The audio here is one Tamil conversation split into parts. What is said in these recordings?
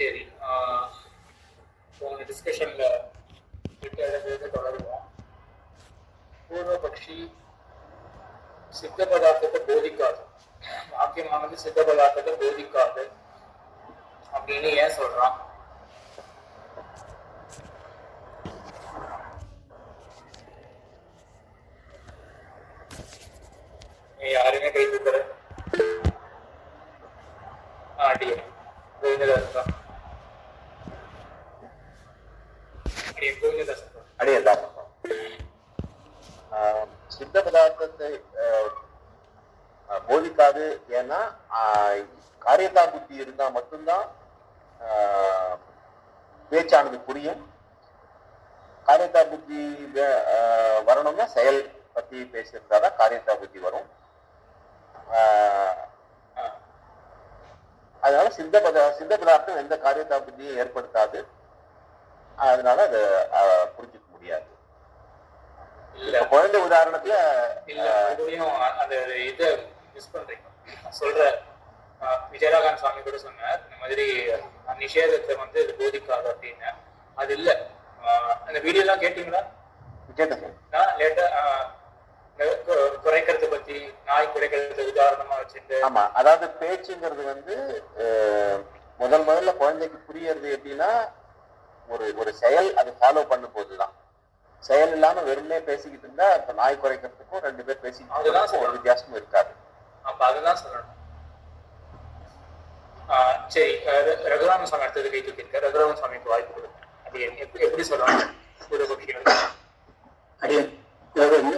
சரி, போன டிஸ்கஷன்ல தொடருவோம். பூர்வபக்ஷி சித்த பதார்த்தத்தை போதிக்காது, வாக்கியமானது சித்த பதார்த்தத்தை போதிக்காது அப்படின்னு ஏன் சொல்றான்? யாருமே கை தூக்குற சித்த பதார்த்தத்தை போதிக்காது. ஏன்னா காரியத்தா புத்தி இருந்தா மட்டும்தான் பேச்சானது புரியும். காரியத்தா புத்தி வரணும்னா செயல் பத்தி பேசியிருந்தாதான் காரியத்தா புத்தி வரும். அதனால சித்த பதார்த்தம் எந்த காரியத்தா புத்தியும் ஏற்படுத்தாது. அதனால அதை புரிஞ்சுக்க முடியாது. குழந்தை உதாரணத்துல அந்த இதை மிஸ் பண்றீங்க. சொல்ற விஜயராகவன் சுவாமி கூட சொன்னார், இந்த மாதிரி நிஷேதத்தை வந்து இது போதிக்காது அப்படின்னு. அது இல்ல. அந்த வீடியோ எல்லாம் கேட்டீங்களா? லேட்டா குறைக்கிறத பத்தி, நாய் குறைக்கிறது உதாரணமா வச்சுட்டு. ஆமா, அதாவது பேச்சுங்கிறது வந்து முதல்ல குழந்தைக்கு புரியறது எப்படின்னா ஒரு செயல் அது ஃபாலோ பண்ணும் போதுதான். செயல் இல்லாம வெறுமே பேசிக்கிட்டு இருந்தா இப்ப நாய் குறைக்கிறதுக்கும் ரெண்டு பேர் பேசிக்கிட்டு ஒரு வித்தியாசமும் இருக்காது. அப்ப அதுதான் சொல்லணும். சரி, ரகுராம சுவாமி அடுத்தது கை தூக்கியிருக்க. ரகுராம சுவாமிக்கு வாய்ப்பு கொடுங்க. அது எப்படி சொல்லலாம்?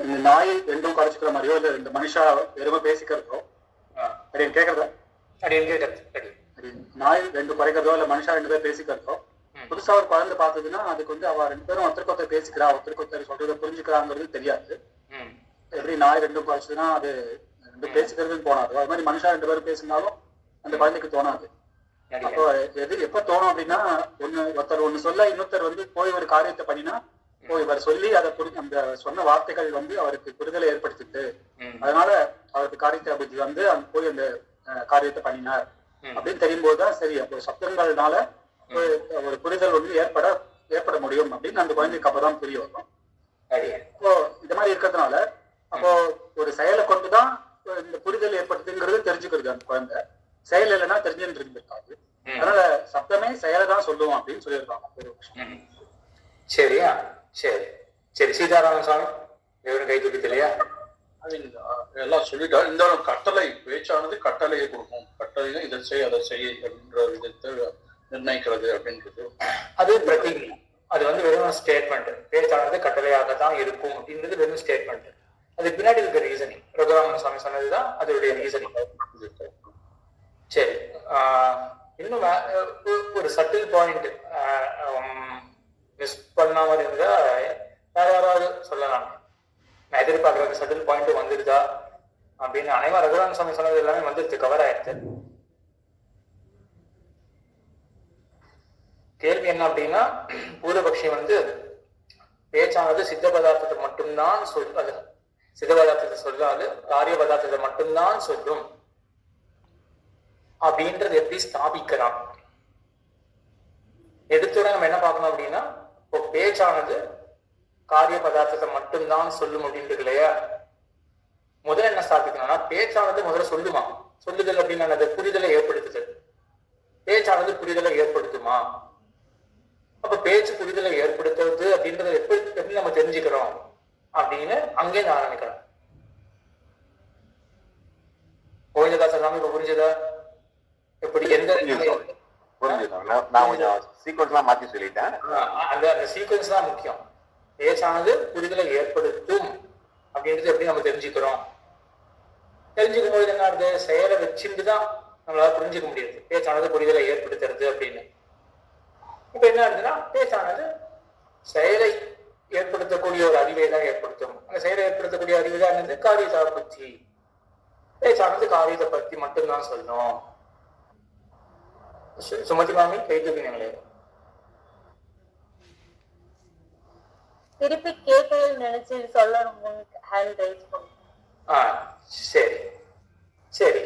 இந்த நாய் ரெண்டும் குறைச்சிக்கிற மாதிரியோ இல்ல இந்த மனுஷா வெறும பேசிக்கிறதோ அப்படின்னு கேக்குறதா? நாய் ரெண்டு குறைக்கிறதோ இல்ல மனுஷா ரெண்டு பேர் பேசிக்கிறதோ, புதுசா ஒரு குழந்தை பார்த்ததுன்னா அதுக்கு வந்து அவ ரெண்டு பேரும் ஒருத்தருக்கு ஒருத்தர் பேசிக்கிறா, ஒருத்தருக்கு ஒருத்தர் சொல்றதை புரிஞ்சுக்கிறாங்கிறது தெரியாது. எப்படி நாய் ரெண்டும் குறைச்சதுன்னா அது ரெண்டு பேசிக்கிறதுன்னு தோணாது. அது மாதிரி மனுஷா ரெண்டு பேரும் பேசினாலும் அந்த குழந்தைக்கு தோணாது. அப்போ எப்ப தோணும் அப்படின்னா, ஒருத்தர் ஒண்ணு சொல்ல இன்னொருத்தர் வந்து போய் ஒரு காரியத்தை பண்ணினா இவர் சொல்லி அதை அந்த சொன்ன வார்த்தைகள் வந்து அவருக்கு புரிதலை ஏற்படுத்திட்டு அதனால அவருக்கு காரியத்தை புத்தி வந்து அங்க போய் அந்த காரியத்தை பண்ணினார் அப்படின்னு தெரியும் போதுதான் சரி, அப்போ சப்தங்கள்னால ஒரு புரிதல் வந்து ஏற்பட முடியும் அப்படின்னு அந்த குழந்தைக்கு அப்பதான் புரிய வரும். இப்போ இந்த மாதிரி இருக்கிறதுனால அப்போ ஒரு செயலை கொண்டுதான் இந்த புரிதல் ஏற்படுத்துங்கிறது தெரிஞ்சுக்கிறது அந்த குழந்தை. செயல் இல்லைன்னா தெரிஞ்சுட்டு இருந்திருக்காது. அதனால சப்தமே செயலை தான் சொல்லுவோம் அப்படின்னு சொல்லியிருக்காங்க. சரியா? சரி சரி, சீதாராமன் சுவாமி இவரும் கை தூக்கி இல்லையா? எல்லாம் சொல்லிட்டா. இந்த கட்டளை பேச்சானது கட்டளையை கொடுக்கும். கட்டளை இதை செய் அதை செய் அப்படின்ற விதத்தை நிர்ணயிக்கிறது அப்படின்றது அது பிரதிஜை. அது வந்து வெறும் ஸ்டேட்மெண்ட். பேச்சானது கட்டளையாகத்தான் இருக்கும் அப்படின்றது வெறும் ஸ்டேட்மெண்ட். அது பின்னாடி இருக்க ரீசனிங். ரகுராமன் சுவாமி சொன்னதுதான் அதோடைய ரீசனிங். சரி, இன்னும் ஒரு சட்டில் பாயிண்ட் மிஸ் பண்ணாம இருந்தா வேற யாராவது சொல்லலாம். நான் எதிர்பார்க்கறது சட்டில் பாயிண்ட் வந்துருதா அப்படின்னு. அனைவரும் ரகுராமன் சுவாமி சொன்னது எல்லாமே வந்துருச்சு, கவர் ஆயிடுச்சு. கேள்வி என்ன அப்படின்னா, பூர்வபக்ஷி வந்து பேச்சானது சித்த பதார்த்தத்தை மட்டும்தான் சித்த பதார்த்தத்தை சொல்லாது காரிய பதார்த்தத்தை மட்டும்தான் சொல்லும் அப்படின்றது எப்படி ஸ்தாபிக்கிறான்? எடுத்துட நம்ம என்ன பார்க்கணும் அப்படின்னா, இப்போ பேச்சானது காரிய பதார்த்தத்தை மட்டும்தான் சொல்லும் அப்படின்றது இல்லையா? முதல்ல என்ன ஸ்தாபிக்கணும்னா, பேச்சானது முதல்ல சொல்லுமா? சொல்லுதல் அப்படின்னு அந்த புரிதலை ஏற்படுத்துதல். பேச்சானது புரிதலை ஏற்படுத்துமா? அப்ப பேச்சு புரிதலை ஏற்படுத்துறது அப்படின்றத எப்படி நம்ம தெரிஞ்சுக்கிறோம் அப்படின்னு அங்கே ஆரம்பிக்கலாம். புரிஞ்சதா சார்? இப்ப புரிஞ்சதா? எப்படி எந்த மாத்தி சொல்லிட்டேன். அந்த சீக்வன்ஸ் தான் முக்கியம். பேச்சானது புரிதலை ஏற்படுத்தும் அப்படின்றது எப்படி நம்ம தெரிஞ்சுக்கிறோம்? தெரிஞ்சுக்கும் போது என்ன ஆகுது? செயலை வச்சுட்டுதான் நம்மளால புரிஞ்சுக்க முடியாது பேச்சானது புரிதலை ஏற்படுத்துறது அப்படின்னு. இப்ப என்ன ஆகுதுன்னா, பேச்சானது செயலை ஏற்படுத்தக்கூடிய ஒரு அறிவை தான் ஏற்படுத்தும். அந்த செயலை ஏற்படுத்தக்கூடிய அறிவு தான் என்னது? காரியத்தை பற்றி. பேச்சானது காரியத்தை பத்தி மட்டும்தான் சொல்லணும். சுமதி மாமி கை தூக்கினீங்களே. திருப்பி கேட்கணும்னு நினைச்சு சொல்லணும். சரி சரி,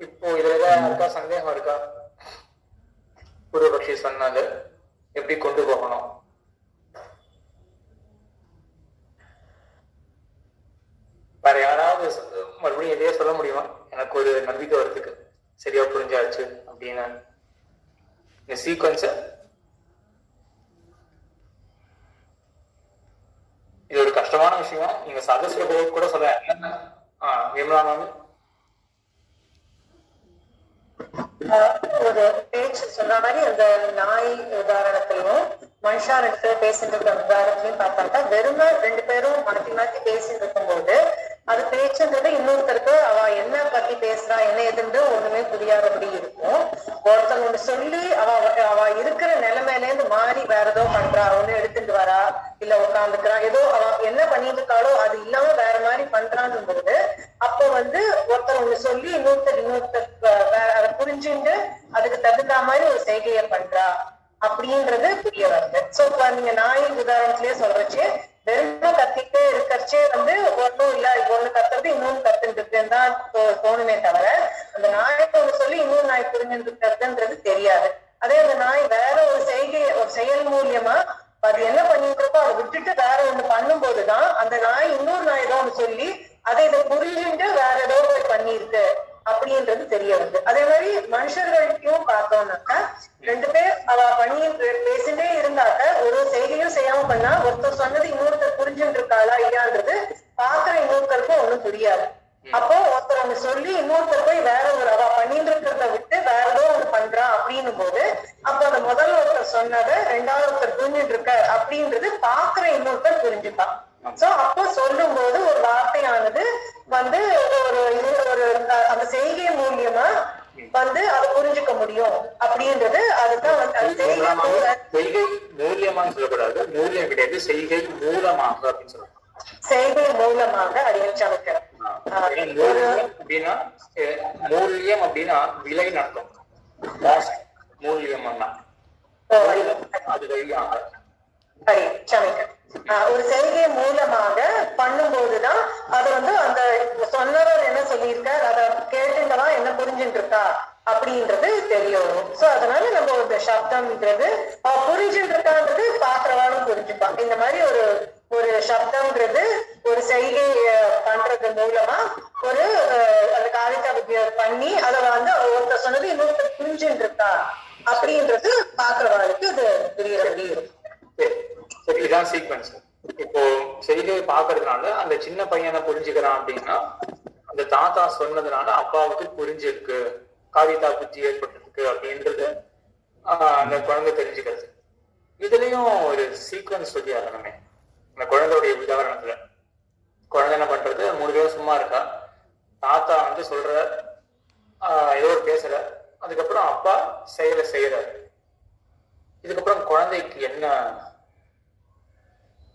இப்போ இதுல ஏதாவது இருக்கா? சந்தேகம் இருக்கா? பூர்வபக்ஷி சொன்னது எப்படி கொண்டு போகணும்? வேற யாராவது மறுபடியும் எதையே சொல்ல முடியுமா? எனக்கு ஒரு நம்பிக்கை வரதுக்கு சரியா புரிஞ்சாச்சு அப்படின்னு இந்த சீக்வன்ஸ. இது ஒரு கஷ்டமான விஷயம். நீங்க சதஸ்ல கூட சொல்ல விமலா மேம் ஒரு பேச்சு சொன்ன மாதிரி அந்த நாய் உதாரணத்திலையும் மனுஷா 2 பேர் பேசிட்டு இருக்க உதாரணத்திலையும் பார்த்தாக்கா வெறும 2 பேரும் மாத்தி மாத்தி பேசிட்டு இருக்கும் போது அது பேச்சுன்றது இன்னொருத்தருக்கு அவ என்ன பத்தி பேசுறா என்ன எதுன்னு ஒண்ணுமே புரியாதபடி இருக்கும். ஒருத்தர் ஒண்ணு சொல்லி அவ இருக்கிற நிலைமையில இருந்து மாறி வேற ஏதோ பண்றா, ஒண்ணு எடுத்துட்டு வரா, இல்ல உட்காந்துக்கிறா, ஏதோ அவ என்ன பண்ணிட்டு இருக்காளோ அது இல்லாம வேற மாதிரி பண்றான்னு போது அப்போ ஒருத்தர் ஒண்ணு சொல்லி இன்னொருத்தர் அதை புரிஞ்சுட்டு அதுக்கு தகுந்த மாதிரி ஒரு செய்கையை பண்றா அப்படின்றது புரிய வருது. சோ நீங்க நாய் உதாரணத்திலேயே சொல்றச்சு வெறும் கத்திட்டே இருக்கச்சே ஒன்னும் இல்ல, ஒண்ணு கத்துறது இன்னொன்னு கத்துன்னு தான் தோணுமே தவிர அந்த நாய்க்கு ஒண்ணு சொல்லி இன்னொரு நாய் புரிஞ்சுட்டு இருக்கிறதுன்றது தெரியாது. அதே அந்த நாய் வேற ஒரு செயல் மூலியமா அது என்ன பண்ணிட்டு இருக்கோ அதை விட்டுட்டு வேற ஒண்ணு பண்ணும் போதுதான் அந்த நாய் இன்னொரு நாய் ஏதோ ஒண்ணு சொல்லி அதை இதை புரிஞ்சுட்டு வேற ஏதோ போய் பண்ணிருக்கு அப்படின்றது தெரிய வருது. அதே மாதிரி மனுஷர்கள்ட்டையும் பார்த்தோம்னாக்கா 2 பேர் அவ பண்ணி பேசிட்டே இருந்தாக்க ஒரு செய்தியும் செய்யாம பண்ணா ஒருத்தர் சொன்னது இன்னொருத்தர் புரிஞ்சுட்டு இருக்காளா இல்லையான்றது பாக்குற இன்னொருத்தருக்கும் ஒண்ணும் புரியாது. அப்போ ஒருத்தர் ஒண்ணு சொல்லி இன்னொருத்தர் போய் வேற ஒரு அவ பண்ணிட்டு இருக்கிறத விட்டு வேற ஏதோ ஒண்ணு பண்றா அப்படின்னும் போது அப்போ அந்த முதல் ஒருத்தர் சொன்னதை 2வது ஒருத்தர் புரிஞ்சுட்டு இருக்க அப்படின்றது பாக்குற இன்னொருத்தர் புரிஞ்சுப்பான். சோ அப்போ சொல்லும் போது ஒரு வார்த்தையானது ஒரு அந்த செய்கை மூலியமா அதை புரிஞ்சுக்க முடியும் அப்படின்றது. அதுதான் செய்கை மூலியமான்னு சொல்லக்கூடாது, மூலியம் கிடையாது, செய்கை மூலமாக அப்படின்னு சொல்லுவாங்க. செய்கை மூலமாக அறிவிச்சமைக்கிறோம் அப்படின்னா மூலியம் அப்படின்னா விலை நடக்கும். மூலியம் அது வழியாக ஒரு செய்கை மூலமாக பண்ணும்போதுதான் அது அந்த சொன்னவர் என்ன சொல்லியிருக்கார் அதை கேட்டுங்கவா என்ன புரிஞ்சுட்டு இருக்கா அப்படின்றது தெரிய வரும். சோ அதனால நம்ம ஒரு சப்தம்ன்றது புரிஞ்சுட்டு இருக்கான்றது பாக்குறவாலும் புரிஞ்சுப்பான். இந்த மாதிரி ஒரு சப்தம்ன்றது ஒரு செய்கை பண்றது மூலமா ஒரு அந்த காரியத்தை பண்ணி அதை ஒருத்தர் சொன்னது இன்னொருத்தர் புரிஞ்சுட்டு இருக்கா அப்படின்றது பாக்குறவாளுக்கு அது தெரியறபடி இருக்கும். இதான் சீக்வன்ஸ். இப்போ செய்தியை பாக்குறதுனால அந்த சின்ன பையனை புரிஞ்சுக்கிறான் அப்படின்னா அந்த தாத்தா சொன்னதுனால அப்பாவுக்கு புரிஞ்சிருக்கு, காரியத்தா புத்தி ஏற்பட்டிருக்கு அப்படின்றது அந்த குழந்தை தெரிஞ்சுக்கிறது. இதுலயும் ஒரு சீக்வன்ஸ் சொல்லி ஆகணுமே. அந்த குழந்தையுடைய உதாரணத்துல குழந்தை என்ன பண்றது, 3 பேரும் சும்மா இருக்கா, தாத்தா சொல்ற ஏதோ ஒரு பேசுற, அதுக்கப்புறம் அப்பா செய்யறாரு. இதுக்கப்புறம் குழந்தைக்கு என்ன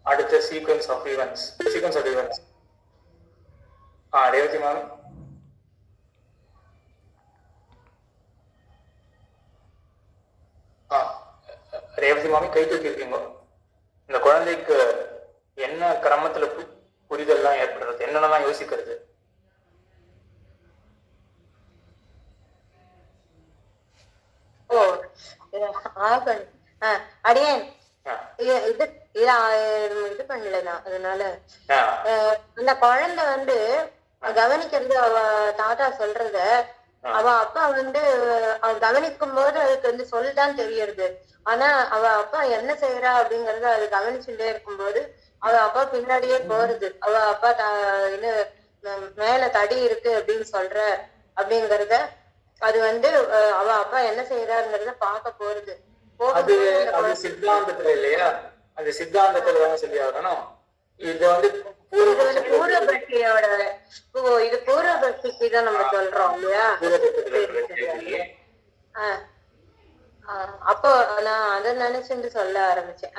அடுத்த sequence of events Revathi ma'am. Revathi மாமி கை தூக்கி இருக்கீங்க. இந்த குழந்தைக்கு என்ன கிரமத்துல புரிதல்லாம் ஏற்படுறது, என்னென்னலாம் யோசிக்கிறது? அடியேன் இது பண்ணல. அதனால அந்த குழந்தை கவனிக்கிறது அவ தாத்தா சொல்றத அவ அப்பா கவனிக்கும் போது அதுக்கு சொல்லதான் தெரியறது. ஆனா அவ அப்பா என்ன செய்யறா அப்படிங்கறத அது கவனிச்சுட்டே இருக்கும்போது அவ அப்பா பின்னாடியே போறது. அவ அப்பா மேல தடி இருக்கு அப்படின்னு சொல்ற அப்படிங்கறத அது அவ அப்பா என்ன செய்யறாருங்கிறத பாக்க போறது. அது சித்தாந்தத்துல இல்லையா, அது சித்தாந்தத்துல தானே சொல்லி ஆகணும். இது பூர்வபக்தியோட இது பூர்வபக்திக்கு தான் நம்ம சொல்றோம் இல்லையா. அப்போ நான் அதை நினைச்சுட்டு சொல்ல ஆரம்பிச்சேன்.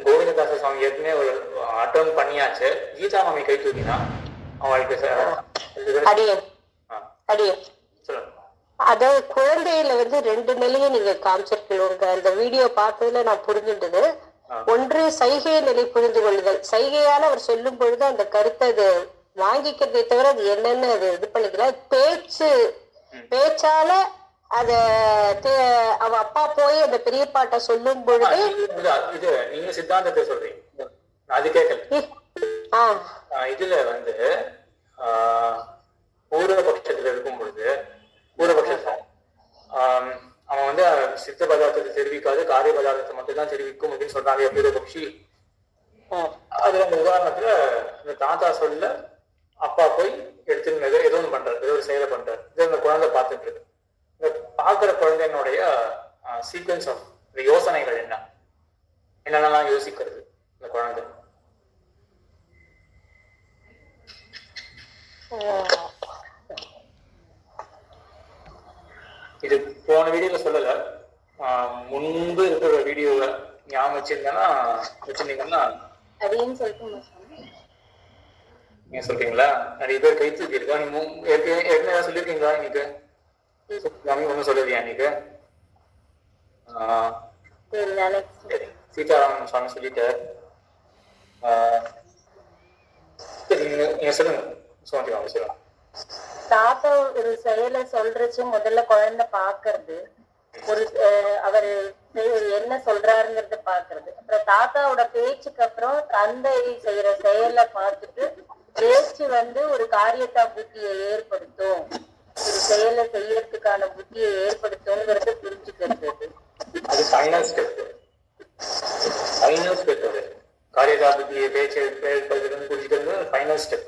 கோவிந்ததாச சுவாமி ஏற்கனவே ஒரு அட்டன் பண்ணியாச்சு. கீதா மாமி கை தூக்கினா அவங்களுக்கு அதாவது குழந்தையில 2 நிலையை நீங்க காமிச்சிருக்கீங்க. அந்த வீடியோ பார்த்ததுல நான் புரிஞ்சுட்டது. ஒன்று சைகை நிலை புரிந்து கொள்ளுதல். சைகையால அவர் சொல்லும் பொழுது அந்த கருத்தை அது வாங்கிக்கிறதை தவிர அது என்னன்னு அது இது பண்ணிக்கலாம். பேச்சு பேச்சால அத அவ அப்பா போய் அந்த பெரியப்பாட்ட சொல்லும் பொழுது இது நீங்க சித்தாந்தத்தை சொல்றீங்க, அது கேட்கல. இதுல வந்து பூர்வபட்சத்துல இருக்கும் பொழுது பூர்வபட்சம் அவன் வந்து சித்த பதார்த்தத்தை தெரிவிக்காது, காரிய பதார்த்தத்தை மட்டும் தான் தெரிவிக்கும் அப்படின்னு சொல்றாங்க பூர்வபக்ஷி. அதுல அந்த உதாரணத்துல இந்த தாத்தா சொல்ல அப்பா போய் எடுத்துன்னு ஏதோ ஒன்று பண்றாரு, ஏதோ ஒரு செயலை பண்றாரு. இதை இந்த குழந்தை பார்த்துட்டு இருக்கு. இந்த பார்க்குற குழந்தையினுடைய சீக்வன்ஸ் ஆஃப் யோசனைகள் என்னென்னலாம் யோசிக்கிறது இந்த குழந்தை? இது போன வீடியோல சொல்லல, முன்பு இருக்கிற வீடியோல ஞாபகம் வச்சிருந்தீங்கன்னா நீங்க சொல்றீங்களா? நிறைய பேர் கை தூக்கி இருக்கா? நீங்க ஏற்கனவே சொல்லிருக்கீங்களா? இன்னைக்கு ஒன்னும் சொல்லலையா? இன்னைக்கு சீதாராமன் சுவாமி சொல்லிட்டார். நீங்க சொல்லுங்க, சொல்லுங்க. தாத்தா ஒரு செயலை சொல்றச்சு முதல்ல குழந்தை பாக்குறது, ஒரு அவரு என்ன சொல்றாருங்கிறத பாக்குறது. அப்புறம் தாத்தாவோட பேச்சுக்கு அப்புறம் தந்தை செய்யற செயலை பார்த்துட்டு பேச்சு வந்து ஒரு காரியத்தா புத்தியை ஏற்படுத்தும், ஒரு செயலை செய்யறதுக்கான புத்தியை ஏற்படுத்தும்ங்கிறத புரிஞ்சுக்கிறது. அது ஃபைனல் ஸ்டெப். காரியத்தா புத்தியை பேச்சு புரிஞ்சுக்கிறது ஃபைனல் ஸ்டெப்.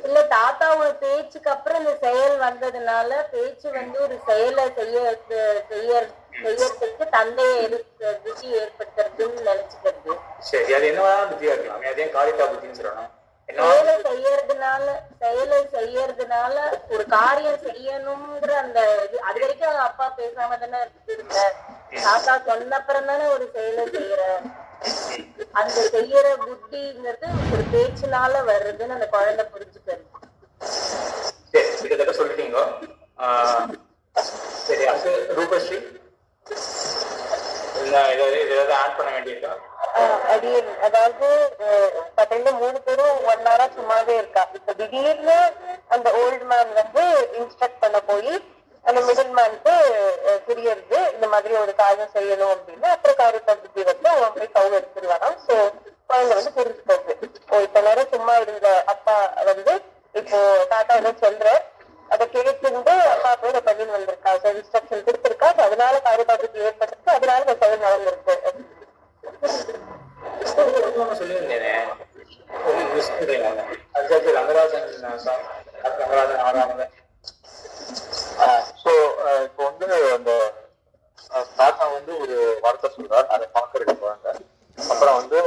இல்ல தாத்தாவோட பேச்சுக்கு அப்புறம் இந்த செயல் வந்ததுனால பேச்சு வந்து ஒரு செயலை செய்யறதுக்கு தந்தையை புத்தி ஏற்படுத்துறதுன்னு நினைச்சுக்கிறது. சரி, அது என்னவா புத்தியா இருக்கலாம், அதையும் காரியத்தா புத்தின்னு சொல்லணும். செயலை செய்யறதுனால ஒரு காரியம் செய்யணும்ங்கிற அந்த இது அது வரைக்கும் அவங்க அப்பா பேசாம தானே இருந்த. தாத்தா சொன்னப்புறம் தானே ஒரு செயலை செய்யற, அந்த செய்யற புத்திங்கிறது ஒரு பேச்சுனால வர்றதுன்னு அந்த குழந்தை புரிஞ்சுக்கிறது. கிட்டத்தட்ட சொல்லிட்டீங்க. சரி, அது ரூபஸ்ரீ ஏதாவது ஆட் பண்ண வேண்டியிருக்கா? அதாவது பாத்தீங்கன்னா 3 பேரும் 1 hour சும்மாவே இருக்கா. இப்ப திடீர்னு அந்த ஓல்டு மேன் வந்து இன்ஸ்ட்ரக்ட் பண்ண போய் அந்த மிடில் மேனுக்கு புரியுது இந்த மாதிரி ஒரு காரியம் செய்யணும் அப்படின்னு. அப்புறம் காரியத்தை புத்தி வந்து அவன் போய் கவு எடுத்துருவாராம். சோ குழந்தை வந்து புரிஞ்சுக்கிறது, இப்ப நேரம் சும்மா இருந்த அப்பா வந்து இப்போ தாத்தா ஏதோ சொல்ற அதை கேட்டுட்டு அப்பா போய் இதை பண்ணி வந்திருக்கா, இன்ஸ்ட்ரக்ஷன் கொடுத்துருக்கா, அதனால காரியத்தை புத்தி ஏற்பட்டிருக்கு, அதனால இந்த செயல் நடந்திருக்கு. சொல்லியிருந்தேனே ரங்கராஜன் ஆறாங்க. ஸோ இப்போ வந்து அந்த தாத்தா வந்து ஒரு வார்த்தை சொல்றார், அதை பாக்குறது குழந்தை. அப்புறம் வந்து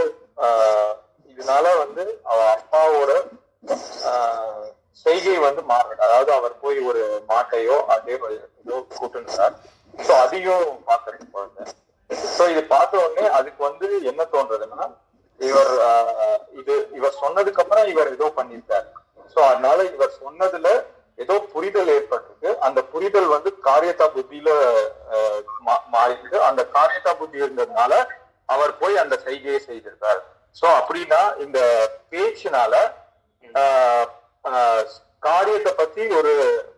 இதனால வந்து அவ அப்பாவோட செய்கை வந்து மாறுது. அதாவது அவர் போய் ஒரு மாட்டையோ அதே ஏதோ கூட்டுன்றார். ஸோ அதையும் பாக்குறது குழந்தை. ஸோ இது பார்த்த உடனே அதுக்கு வந்து என்ன தோன்றதுன்னா, இவர் சொன்னதுக்கு அப்புறம் இவர் ஏதோ பண்ணியிருக்காரு. ஸோ அதனால இவர் சொன்னதுல ஏதோ புரிதல் ஏற்பட்டிருக்கு. அந்த புரிதல் வந்து காரியத்தா புத்தியில மாறிருக்கு. அந்த காரியத்தா புத்தி இருந்ததுனால அவர் போய் அந்த செய்கையை செய்திருக்கார். சோ அப்படின்னா இந்த பேச்சினால காரியத்தை பத்தி ஒரு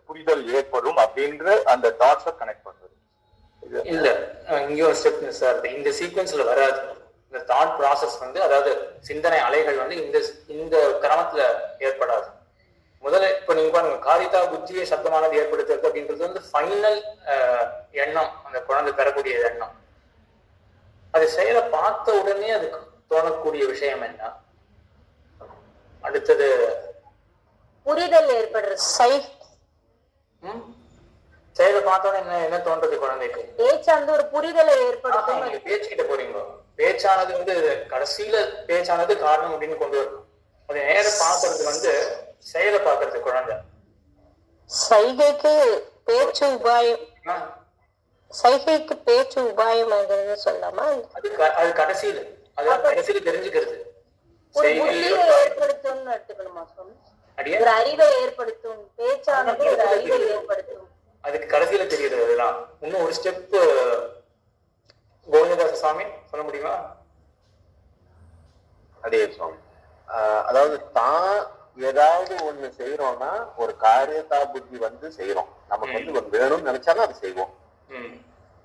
புரிதல் ஏற்படும் அப்படின்ற அந்த டாட்ஸை கனெக்ட் பண்றது. இல்ல, இங்க ஒரு ஸ்டெப் சார், இந்த சீக்வன்ஸ்ல வராது. இந்த தாட் ப்ராசஸ் வந்து, அதாவது சிந்தனை அலைகள் வந்து இந்த கிரமத்துல ஏற்படாது. முதல்ல இப்ப நீங்க பாருங்க, காரியத்தா புத்தியை சப்தமானது ஏற்படுத்துறது அப்படின்றது வந்து ஃபைனல் எண்ணம், அந்த குழந்தை பெறக்கூடிய எண்ணம். அது செயலை பார்த்த உடனே அதுக்கு தோணக்கூடிய விஷயம் என்ன? அடுத்தது புரிதல் ஏற்படுறது. செயலை பார்த்தோன்னே என்ன தோன்றது குழந்தைக்கு? பேச்சானது ஒரு புரிதலை ஏற்படுத்தும். நீங்க பேச்சுக்கிட்ட போறீங்க, பேச்சானது வந்து கடைசியில பேச்சானது காரணம் அப்படின்னு கொண்டு வரணும். அது நேரம் பாக்குறது வந்து செயலை பாக்குறது குழந்தை. சைகைக்கு பேச்சு உபாயம், சைகைக்கு பேச்சு உபாயம் சொல்லாமா? அது கடைசியில, கடைசியில தெரிஞ்சுக்கிறது. ஏற்படுத்தும் எடுத்துக்கணுமா? ஒரு அறிவை ஏற்படுத்தும், பேச்சானது ஒரு அறிவை ஏற்படுத்தும். அதுக்கு கடைசியில தெரியுது. அதெல்லாம் இன்னும் ஒரு ஸ்டெப் கோவிந்ததாச சுவாமி சொல்ல முடியுமா? அதே சுவாமி, அதாவது தான் ஏதாவது ஒண்ணு செய்யறோம்னா ஒரு காரியத்தா புத்தி வந்து செய்யறோம். நமக்கு வந்து ஒரு வேணும்னு நினைச்சாலும் அதை செய்வோம்.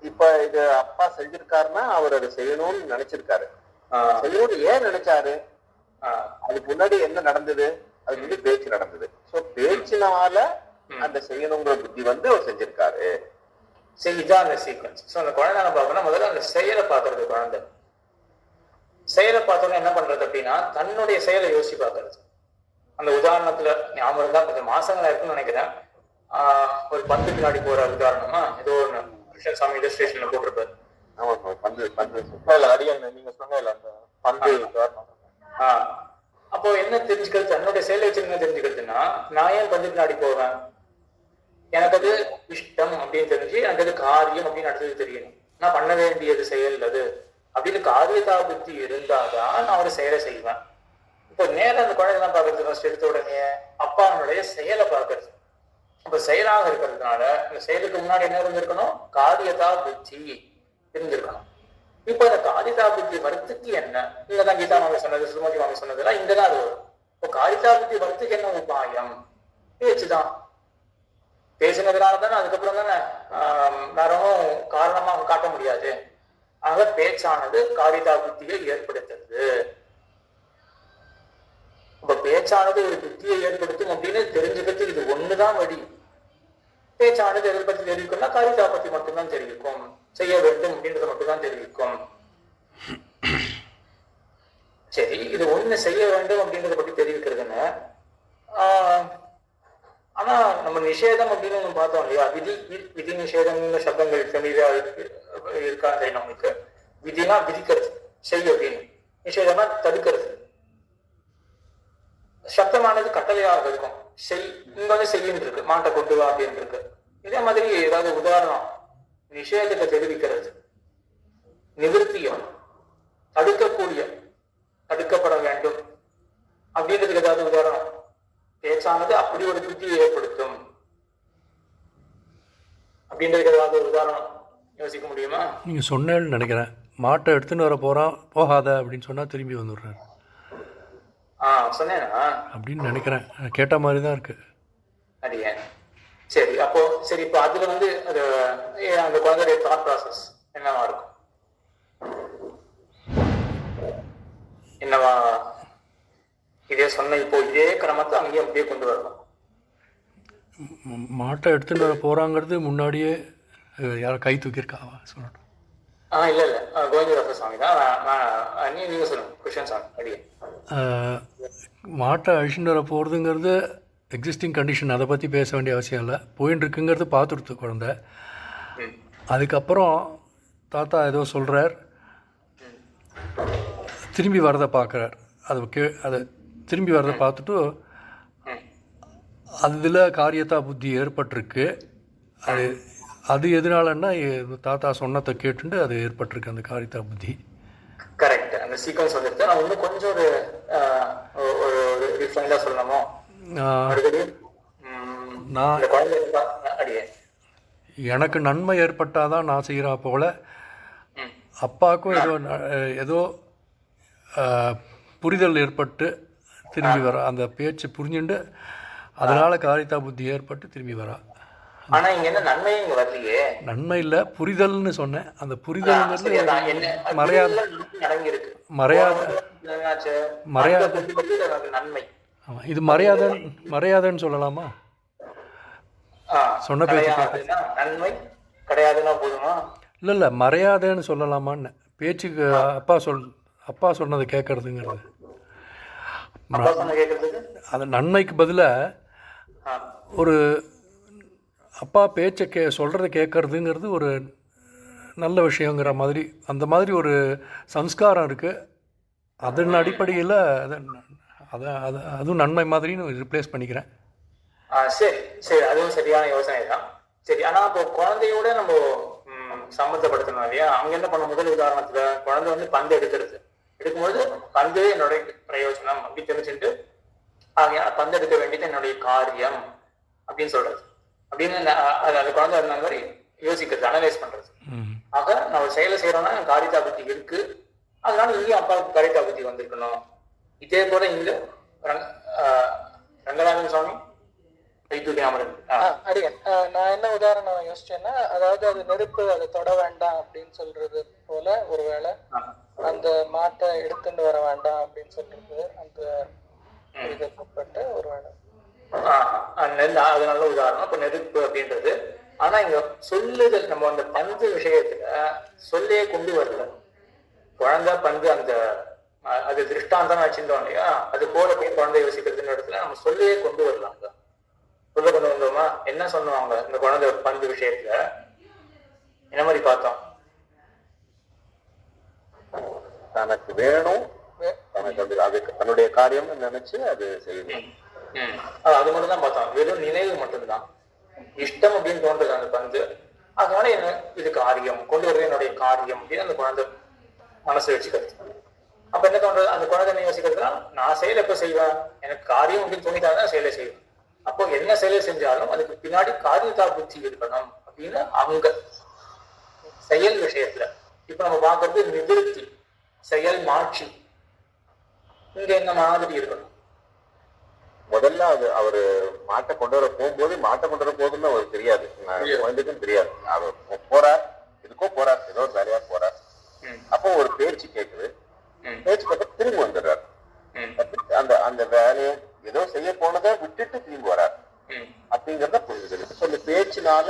இப்ப இது அப்பா செஞ்சிருக்காருன்னா அவர் அதை செய்யணும்னு நினைச்சிருக்காரு. செய்யணும்னு ஏன் நினைச்சாரு? அதுக்கு முன்னாடி என்ன நடந்தது? அதுக்கு முன்னாடி பேச்சு நடந்தது. சோ பேச்சினால அந்த செய்யணுங்கிற புத்தி வந்து அவர் செஞ்சிருக்காரு. சரி, இதான் அந்த சீக்வன்ஸ். ஸோ அந்த குழந்தை என்ன பார்க்கணும், முதல்ல அந்த செயலை பார்க்கறது. குழந்தை செயலை பார்த்தோன்னா என்ன பண்றது அப்படின்னா தன்னுடைய செயலை யோசிச்சு பார்க்கறது. அந்த உதாரணத்துல ஞாபகம் இருந்தா கொஞ்சம் மாசங்களா இருக்குன்னு நினைக்கிறேன். ஒரு பந்து பின்னாடி போற உதாரணமா ஏதோ ஒன்று கிருஷ்ணன் சாமி இல்லஸ்ட்ரேஷன்ல போட்டிருப்பாரு. நீங்க சொன்ன அந்த பந்து உதாரணம். அப்போ என்ன தெரிஞ்சுக்கிறது, தன்னுடைய செயலை வச்சு என்ன தெரிஞ்சுக்கிறதுன்னா, நான் ஏன் பந்து பின்னாடி போவேன், எனக்கு அது இஷ்டம் அப்படின்னு தெரிஞ்சு எனக்கு அது காரியம் அப்படின்னு அடுத்தது தெரியணும். நான் பண்ண வேண்டியது செயல் அது அப்படின்னு காரியதா புத்தி இருந்தாதான் நான் ஒரு செயலை செய்வேன். இப்போ நேரம் அந்த குழந்தை தான் பார்க்கறது, ஃபர்ஸ்ட் எடுத்த உடனே அப்பாவுடைய செயலை பார்க்கறது. அப்ப செயலாக இருக்கிறதுனால இந்த செயலுக்கு முன்னாடி என்ன இருந்திருக்கணும், காரியதா புத்தி இருந்திருக்கணும். இப்ப அந்த காரியதா புத்தி வரத்துக்கு என்ன, இங்கதான் கீதா மாமி சொன்னது, சுமதி மாமி சொன்னதுலாம் இங்கதான் அது வரும். இப்போ காரியதா புத்தி வரத்துக்கு என்ன உபாயம்? பேச்சுதான். பேசினதுனால தானே அதுக்கப்புறம் தானே வேறவும் காரணமாக காட்ட முடியாது. ஆக பேச்சானது காரியதா புத்தியை ஏற்படுத்துறது. இப்ப பேச்சானது ஒரு புத்தியை ஏற்படுத்தும் அப்படின்னு தெரிஞ்சுக்கிறதுக்கு இது ஒண்ணுதான் வழி. பேச்சானது எதை பத்தி தெரிவிக்கும்னா காரியதா பத்தி மட்டும்தான் தெரிவிக்கும், செய்ய வேண்டும் அப்படின்றத மட்டும்தான் தெரிவிக்கும். சரி, இது ஒண்ணு செய்ய வேண்டும் அப்படின்றத பத்தி தெரிவிக்கிறதுன்னு ஆனா நம்ம நிஷேதம் அப்படின்னு ஒண்ணு பார்த்தோம் இல்லையா, விதி நிஷேதம் சப்தங்கள் ஃபெமிலியா இருக்காது நமக்கு. விதினா விதிக்கிறது, செய் அப்படின்னு. நிஷேதமா தடுக்கிறது. சப்தமானது கட்டளையாக இருக்கும். செய், இங்க வந்து செய்யின்னு இருக்கு, மாட்டை கொண்டு வா அப்படின்னு இருக்கு. இதே மாதிரி ஏதாவது உதாரணம், நிஷேதத்தை தெரிவிக்கிறது, நிவர்த்தியம், தடுக்கக்கூடிய, தடுக்கப்பட வேண்டும் அப்படின்றதுக்கு ஏதாவது உதாரணம். பேச்சானது அப்படி ஒரு புத்தியை ஏற்படுத்தும் அப்படின்றதுக்கு ஏதாவது உதாரணம் யோசிக்க முடியுமா? நீங்கள் சொன்னேன்னு நினைக்கிறேன். மாட்டை எடுத்துன்னு வர போகிறான், போகாத அப்படின்னு சொன்னால் திரும்பி வந்துடுறாரு. சொன்னேனா அப்படின்னு நினைக்கிறேன். கேட்ட மாதிரி தான் இருக்கு. அப்படியே. சரி, அப்போ சரி, இப்போ அதுல வந்து அது அந்த குழந்தைய தாட் ப்ராசஸ் என்னவா இருக்கும், என்னவா? இதே சொன்ன இப்போ இதே கிரமத்தை அங்கேயும் அப்படியே கொண்டு வரணும். மாட்டை எடுத்துட்டு வர போறாங்கிறது முன்னாடியே யாரும் கை தூக்கியிருக்காவா சொல்லட்டும். இல்ல இல்ல, கோவிந்ததாச சுவாமி தான். நீங்க சொல்லுங்க, கிருஷ்ணன் சாமி அப்படியே. மாட்டை அழிச்சுட்டு வர போகிறதுங்கிறது எக்ஸிஸ்டிங் கண்டிஷன், அதை பற்றி பேச வேண்டிய அவசியம் இல்லை. போயின்னு இருக்குங்கிறது பார்த்துடுத்து குழந்தை. அதுக்கப்புறம் தாத்தா ஏதோ சொல்கிறார், திரும்பி வரதை பார்க்குறார். அதை திரும்பி வரதை பார்த்துட்டு அதில் காரியத்தா புத்தி ஏற்பட்டிருக்கு. அது எதனாலன்னா தாத்தா சொன்னதை கேட்டுட்டு அது ஏற்பட்டிருக்கு அந்த காரியத்தா புத்தி. கரெக்ட். அந்த சீக்வன்ஸ் வந்துட்டு நான் இன்னும் கொஞ்சம் ஒரு ரிஃபைண்டா சொல்லணுமோ. நான் எனக்கு நன்மை ஏற்பட்டாதான் நான் செய்கிறா போல அப்பாவுக்கும் ஏதோ புரிதல் ஏற்பட்டு திரும்பி வரா. அந்த பேச்சு புரிஞ்சுண்டு அதனால காரியத்தா புத்தி ஏற்பட்டு திரும்பி வரா. ஆனா இங்க என்ன நன்மை இங்க வரலையே. நன்மை இல்ல, புரிதல்னு சொன்னேன். அந்த புரிதல்ங்கிறது மறையாத நன்மை. ஆமா, இது மறையாதன்னு சொல்லலாமா? சொன்ன பேச்சு நன்மை கிடையாதுன்னா போதுமா? இல்ல மறையாதன்னு சொல்லலாமான்னு. பேச்சுக்கு அப்பா சொன்னதை கேட்கறதுங்கிறது அது நன்மைக்கு பதிலாக ஒரு அப்பா பேச்சை சொல்கிறத கேட்கறதுங்கிறது ஒரு நல்ல விஷயங்கிற மாதிரி, அந்த மாதிரி ஒரு சம்ஸ்காரம் இருக்குது. அதன் அடிப்படையில் அதுவும் நன்மை மாதிரின்னு ரிப்ளேஸ் பண்ணிக்கிறேன். சரி சரி, அதுவும் சரியான யோசனை தான். சரி, ஆனால் இப்போ குழந்தையோட நம்ம சம்மந்தப்படுத்தணும் இல்லையா? அங்கே என்ன பண்ண, முதல் உதாரணத்துல குழந்தை வந்து பந்து எடுக்கும்போது பந்து என்னுடைய பிரயோஜனம் அப்படி தெரிஞ்சுட்டு பந்து எடுக்க வேண்டியது என்னுடைய காரியம் அப்படின்னு சொல்றது. அப்படின்னு அந்த குழந்தை அந்த மாதிரி யோசிக்கிறது, அனலைஸ் பண்றது. ஆக நான் ஒரு செயலை செய்யறோம்னா காரியத்தா புத்தி இருக்கு, அதனால இங்கேயும் அப்பாவுக்கு காரியத்தா புத்தி வந்திருக்கணும். இதே போல இங்க ரங்கநாதன் சுவாமி வைத்துக்கியாமரன். அடியன் நான் என்ன உதாரணம் யோசிச்சேன்னா, அதாவது அது நெருப்பு அதை தொட வேண்டாம் அப்படின்னு சொல்றது போல ஒருவேளை அந்த மாட்டை எடுத்துட்டு வர வேண்டாம் அப்படின்னு சொல்றது அந்த இதுப்பட்ட ஒருவேளை அது நல்ல உதாரணம். இப்ப நெருப்பு அப்படின்றது. ஆனா இங்க சொல்லுதல் நம்ம அந்த பந்து விஷயத்துல சொல்லே கொண்டு வரல. குழந்தை பந்து அந்த அது திருஷ்டாந்தம் வச்சிருந்தோம் இல்லையா, அது போல போய் குழந்தை யோசிக்கிறதுன்ற இடத்துல நம்ம சொல்லையே கொண்டு வரலாம். சொல்ல கொண்டு வந்தோமா என்ன சொன்னாங்க இந்த குழந்தை பந்து விஷயத்துல என்ன மாதிரி பார்த்தோம்? தனக்கு வேணும், தனக்கு அதுக்கு தன்னுடைய காரியம் நினைச்சு அது செய்யணும். அது மட்டும் தான் பார்த்தோம். வெறும் நினைவு மட்டும்தான். இஷ்டம் அப்படின்னு தோன்றது அந்த பந்து. அதனால என்ன இது காரியம் கொண்டு வரது என்னுடைய காரியம் அப்படின்னு அந்த குழந்தை மனசு வச்சுக்கிறது. அப்ப என்ன தோன்றது? அந்த குழந்தை என்ன யோசிக்கிறதுனா, நான் செயல் எப்ப செய்வேன், எனக்கு காரியம் அப்படின்னு தோணிட்டாதான் செயலை செய்வேன். அப்போ என்ன செயலை செஞ்சாலும் அதுக்கு பின்னாடி காரியத்தா புத்தி இருக்கணும் அப்படின்னு அவங்க செயல் விஷயத்துல. இப்ப நம்ம பாக்குறது நிவர்த்தி, செயல் மாட்சி. இங்க என்ன மாதிரி இருக்கணும்? முதல்ல அது அவரு மாட்டை கொண்டு வர போகும்போது மாட்டை கொண்டு வர போகுதுன்னு அவருக்கு தெரியாது, குழந்தைக்கும் தெரியாது. அவர் போறார், இதுக்கோ போறார், ஏதோ ஒரு வேலையா போறார். அப்போ ஒரு பேச்சு கேட்குது. பேச்சு கேட்ட திரும்பி வந்துடுறாரு. அந்த அந்த வேலையை ஏதோ செய்ய போனதை விட்டுட்டு திரும்பி வரார் அப்படிங்கறத புரிஞ்சுது. இந்த பேச்சுனால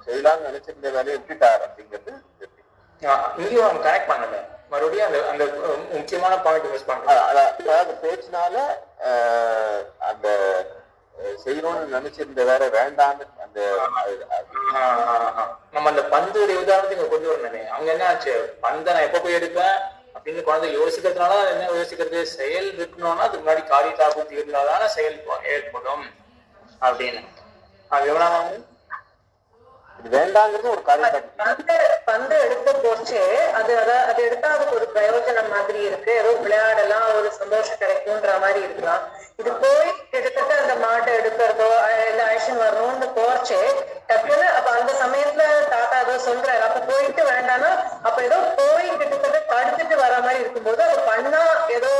செய்யலாம்னு நினைச்சிருந்த வேலையை விட்டுட்டார் அப்படிங்கிறது இங்கேயும் அவங்க கனெக்ட் பண்ணல. மறுபடியும் அந்த அந்த முக்கியமான பாயிண்ட் மிஸ் பண்றாங்க. அதாவது பேச்சுனால அந்த செய்யணும்னு நினைச்சிருந்த வேற வேண்டான்னு அந்த நம்ம அந்த பந்துடைய உதாரணத்தை இங்க கொண்டு வரணுமே. அவங்க என்ன ஆச்சு, பந்தை நான் எப்ப போய் எடுப்பேன் அப்படின்னு குழந்தை யோசிக்கிறதுனால என்ன யோசிக்கிறது, செயல் இருக்கணும்னா அதுக்கு முன்னாடி காரியத்தா புத்தி இருந்தாதான செயல் ஏற்படும் அப்படின்னு. விவரமாவும் இது வேண்டாங்கிறது ஒரு காரியம். பந்து எடுத்து போச்சு, அது அது எடுத்தா அதுக்கு ஒரு பிரயோஜனம் மாதிரி இருக்கு, ஏதோ விளையாடலாம், ஒரு சந்தோஷம் கிடைக்கும்ன்ற மாதிரி இருக்கலாம். இது போய் கிட்டத்தட்ட அந்த மாட்டை எடுக்கிறதோ இல்ல ஆக்ஷன் வரணும்னு போச்சு டக்குன்னு. அப்ப அந்த சமயத்துல தாத்தா ஏதோ சொல்றாரு, அப்ப போயிட்டு வேண்டாம்னா அப்ப ஏதோ போய் கிட்டத்தட்ட தடுத்துட்டு வர மாதிரி இருக்கும்போது அது பண்ணா ஏதோ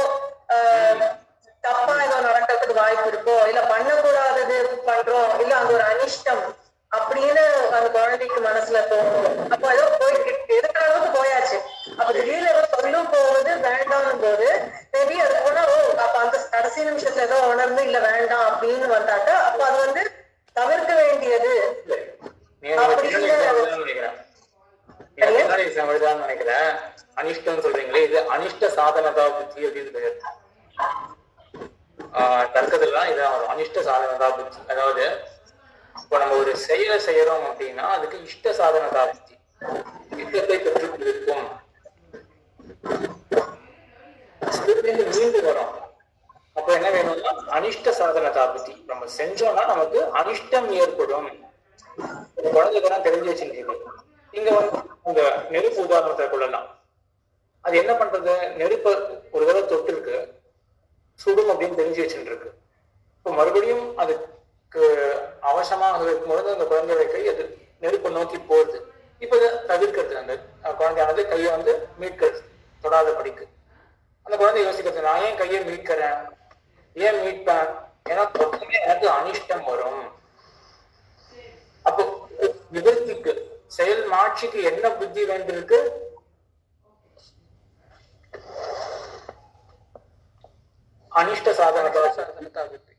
தப்பா ஏதோ நடக்கிறதுக்கு வாய்ப்பு இருக்கோ, இல்ல பண்ணக்கூடாதது பண்றோம், இல்ல அந்த ஒரு அனிஷ்டம் அப்படின்னு அந்த குழந்தைக்கு மனசுல தோணும். அப்ப ஏதோ போய் எதுக்கிற அளவுக்கு போயாச்சு. அப்ப திடீர்னு ஏதோ சொல்லும் போகுது வேண்டாம் போது மேபி அது போனா அப்ப அந்த கடைசி நிமிஷத்துல ஏதோ உணர்ந்து இல்ல வேண்டாம் அப்படின்னு வந்தாக்கா அப்ப அது வந்து தவிர்க்க வேண்டியது நினைக்கிறேன். அனிஷ்டம் சொல்றீங்களே, இது அனிஷ்ட சாதனதா புத்தி அப்படின்னு பெயர். தர்க்கத்துலாம் இதான் வரும், அனிஷ்ட சாதனதா புத்தி. அதாவது இப்ப நம்ம ஒரு செயலை செய்யறோம் அப்படின்னா அதுக்கு இஷ்ட சாதனதா புத்தி, இஷ்டத்தை பெற்றுக் கொண்டிருக்கும். மீண்டு வரும். அப்ப என்ன வேணும்னா அனிஷ்ட சாதனதா புத்தி. நம்ம செஞ்சோம்னா நமக்கு அனிஷ்டம் ஏற்படும். குழந்தைக்கெல்லாம் தெரிஞ்சு வச்சுருக்கீங்க. இங்க வந்து இந்த நெருப்பு உதாரணத்தை கொள்ளலாம். அது என்ன பண்றது, நெருப்ப ஒரு தடவை தொட்டு இருக்கு, சுடும் அப்படின்னு தெரிஞ்சு வச்சுட்டு இருக்கு. இப்போ மறுபடியும் அதுக்கு அவசமாக இருக்கும்போது அந்த குழந்தையோட கை அது நெருப்பை நோக்கி போகுது. இப்ப இதை தவிர்க்கிறது, அந்த குழந்தையானது கையை வந்து மீட்கிறது தொடாத படிக்கு. அந்த குழந்தை யோசிக்கிறது, நான் ஏன் கையை மீட்கிறேன், ஏன் மீட்பேன், ஏன்னா தொட்டமே எனக்கு அனிஷ்டம் வரும். அப்போ நிவர்த்திக்கு செயல் மாட்சிக்கு என்ன புத்தி வேண்டியிருக்கு, அனிஷ்ட சாதனதா புத்தி.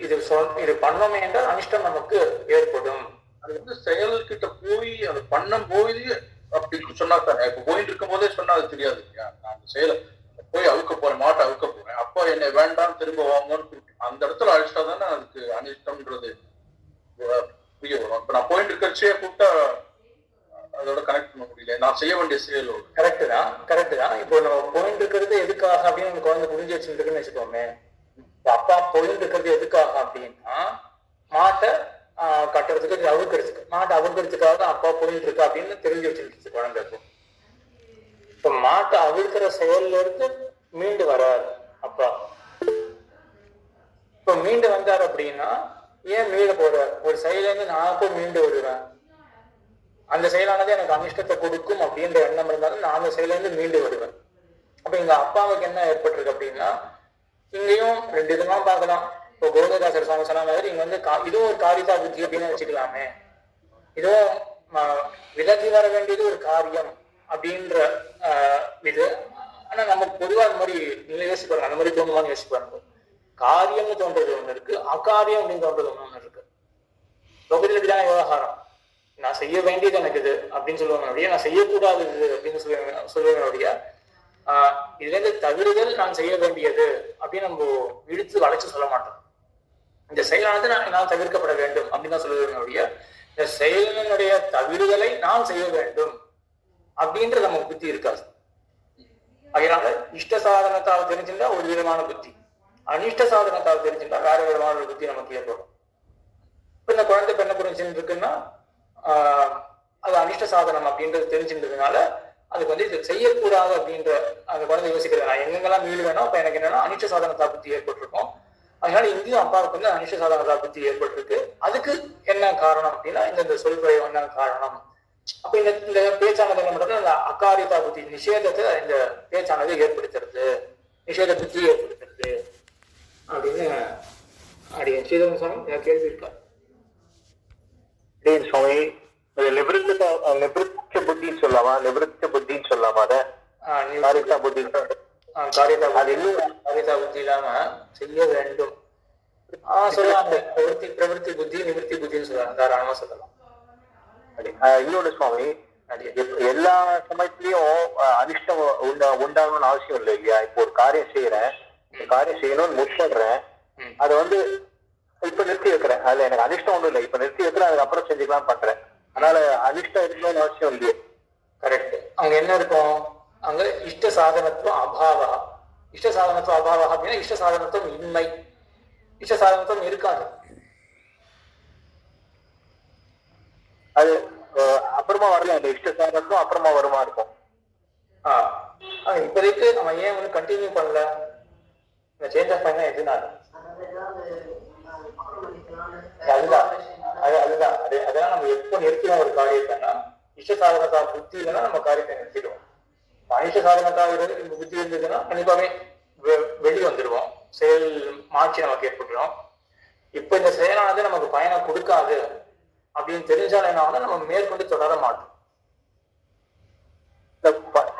இது பண்ணோமே என்றால் அனிஷ்டம் நமக்கு ஏற்படும். அது வந்து செயல்கிட்ட போய் அது பண்ண போய் அப்படி சொன்னா தானே. இப்ப போயிட்டு இருக்கும் போதே சொன்னா அது தெரியாது. நான் அந்த செயலை போய் அவுக்க போறேன், மாட்டை அவுக்க போறேன், அப்போ என்னை வேண்டாம் திரும்ப வாங்கன்னு அந்த இடத்துல அழிச்சிட்டா தானே அதுக்கு அனிஷ்டம்ன்றது புரிய வரும். இப்ப நான் போயிட்டு இருக்கச்சே கூப்பிட்டா அதோட கனெக்ட் பண்ண முடியல, நான் செய்ய வேண்டிய செயலோட. கரெக்ட் தான். இப்போ நம்ம போயிட்டு இருக்கிறது எதுக்காக அப்படின்னு குழந்தை புரிஞ்சு வச்சுருக்குன்னு வச்சுக்கோமே. அப்பா போயிட்டு இருக்கிறது எதுக்காக அப்படின்னா மாட்டை கட்டுறதுக்கு, அவுக்கிறதுக்கு, மாட்டை அவுக்கிறதுக்காக அப்பா போயிட்டு இருக்கா அப்படின்னு தெரிஞ்சு வச்சுருச்சு குழந்தை. இப்ப மாட்டை அவிழ்க்கிற செயல்ல இருந்து மீண்டு வராரு அப்பா. இப்ப மீண்டு வந்தார் அப்படின்னா ஏன் மீள போறார், ஒரு செயல இருந்து நான் போய் மீண்டு வருவேன், அந்த செயலானது எனக்கு அனிஷ்டத்தை கொடுக்கும் அப்படின்ற எண்ணம் இருந்தாலும் நான் அந்த செயல இருந்து மீண்டு வருவேன். அப்ப எங்க அப்பாவுக்கு என்ன ஏற்பட்டிருக்கு அப்படின்னா இங்கேயும் ரெண்டு விதமா பார்க்கலாம். இப்போ கோவிந்ததாசர் சுவாமி சொன்ன மாதிரி இங்க வந்து இதுவும் ஒரு காரியதா புத்தி அப்படின்னு வச்சுக்கலாமே. இதுவும் விலகி வர வேண்டியது ஒரு காரியம் அப்படின்ற இது. ஆனா நமக்கு பொதுவா அந்த மாதிரி யோசிப்பாங்க, அந்த மாதிரி தோணுமான்னு யோசிப்பாங்க. காரியம்னு தோன்றது ஒண்ணு இருக்கு, அகாரியம் அப்படின்னு தோன்றது ஒண்ணு இருக்கு. லோகத்துல இப்படிதான் விவகாரம். நான் செய்ய வேண்டியது எனக்கு இது அப்படின்னு சொல்லுவாங்க, நான் செய்யக்கூடாது இது அப்படின்னு சொல்லுவாங்க. இதுல இருந்து தவிர்தல் நான் செய்ய வேண்டியது அப்படின்னு நம்ம இழுத்து வளைச்சு சொல்ல மாட்டோம். இந்த செயலானது நான் தவிர்க்கப்பட வேண்டும் அப்படின்னு தான் சொல்லுவாங்க. இந்த செயலினுடைய தவிர்தலை நான் செய்ய வேண்டும் அப்படின்ற நமக்கு புத்தி இருக்காது. அதனால இஷ்ட சாதனத்தால் தெரிஞ்சிருந்தா ஒரு விதமான புத்தி, அனிஷ்ட சாதனத்தால் தெரிஞ்சிருந்தா வேற விதமான ஒரு புத்தி நமக்கு ஏற்படும். இப்ப இந்த குழந்தை பெண்ணை புரிஞ்சுன்னு இருக்குன்னா அது அனிஷ்ட சாதனம் அப்படின்றது தெரிஞ்சிருந்ததுனால அதுக்கு வந்து இது செய்யக்கூடாது அப்படின்ற அந்த குழந்தை யோசிக்கிறது. நான் எங்கெங்கெல்லாம் மீளுவேனோ அப்ப எனக்கு என்னன்னா அனிஷ்ட சாதனத்தா புத்தி ஏற்பட்டிருக்கும். அதனால இங்கேயும் அப்பாவுக்கு வந்து அனிஷ்ட சாதனத்தா புத்தி ஏற்பட்டிருக்கு. அதுக்கு என்ன காரணம் அப்படின்னா இந்த சொல்பிரயோகம் என்ன காரணம். அப்ப இந்த பேச்சானது என்ன பண்றது, அந்த அகாரியதா புத்தி நிஷேதத்தை இந்த பேச்சானது ஏற்படுத்துறது, நிஷேத புத்தி ஏற்படுத்துறது அப்படின்னு அடியே ஸ்ரீதரன் சுவாமி கேள்வி இருக்கா? சுவாமி நிவృత్తి புத்தின்னு சொல்லலாமா? நிவృత్తి புத்தின்னு சொல்லலாமா? அதை காரியதா புத்தி காரியதா புத்தி இல்லாம செய்ய வேண்டும் சொல்லலாம். பிரவருத்தி புத்தி நிவൃత్తి புத்தின்னு சொல்லலாம், தாராளமா சொல்லலாம். இன்னொரு சுவாமி, எல்லா சமயத்திலயும் அனிஷ்டம் உண்டாகணும்னு அவசியம் இல்லை இல்லையா? இப்போ ஒரு காரியம் செய்யறேன், காரியம் செய்யணும்னு முற்படுறேன், அதை வந்து இப்ப நிறுத்தி வைக்கிறேன், அதுல எனக்கு அனிஷ்டம் ஒண்ணும் இல்லை, இப்ப நிறுத்தி வைக்கிறேன், அதுக்கப்புறம் செஞ்சுக்கலாம் பண்றேன். அதனால அனிஷ்டம் இருக்கணும்னு அவசியம் இல்லையே. கரெக்ட். அங்க என்ன இருக்கும், அங்க இஷ்ட சாதனத்துவம் அபாவா. இஷ்ட சாதனத்துவம் அபாவா அப்படின்னா இஷ்ட சாதனத்துவம் இன்மை, இஷ்ட சாதனத்துவம் இருக்காது. அது அப்புறமா வரல, அந்த இஷ்ட சாதனத்துவம் அப்புறமா வருமா இருக்கும். இப்போதைக்கு நம்ம ஏன் வந்து கண்டினியூ பண்ணல, இந்த சேஞ்ச் ஆஃப் பண்ண எதுனால அதுதான் அதெல்லாம் நம்ம எப்போ நிறுத்திடும் ஒரு காரியத்தைன்னா இஷ்ட சாதனத்தா புத்தி இல்லைன்னா நம்ம காரியத்தை நிறுத்திடுவோம். அனிஷ்ட சாதனத்தா புத்தி இருந்ததுன்னா கண்டிப்பாவே வெளியே வந்துடுவோம், செயல் மாற்றி நமக்கு ஏற்பட்டுரும். இப்ப இந்த செயலானது நமக்கு பயனை கொடுக்காது அப்படின்னு தெரிஞ்சாலும் என்ன ஆகும், நம்ம மேற்கொண்டு தொடர மாட்டோம்.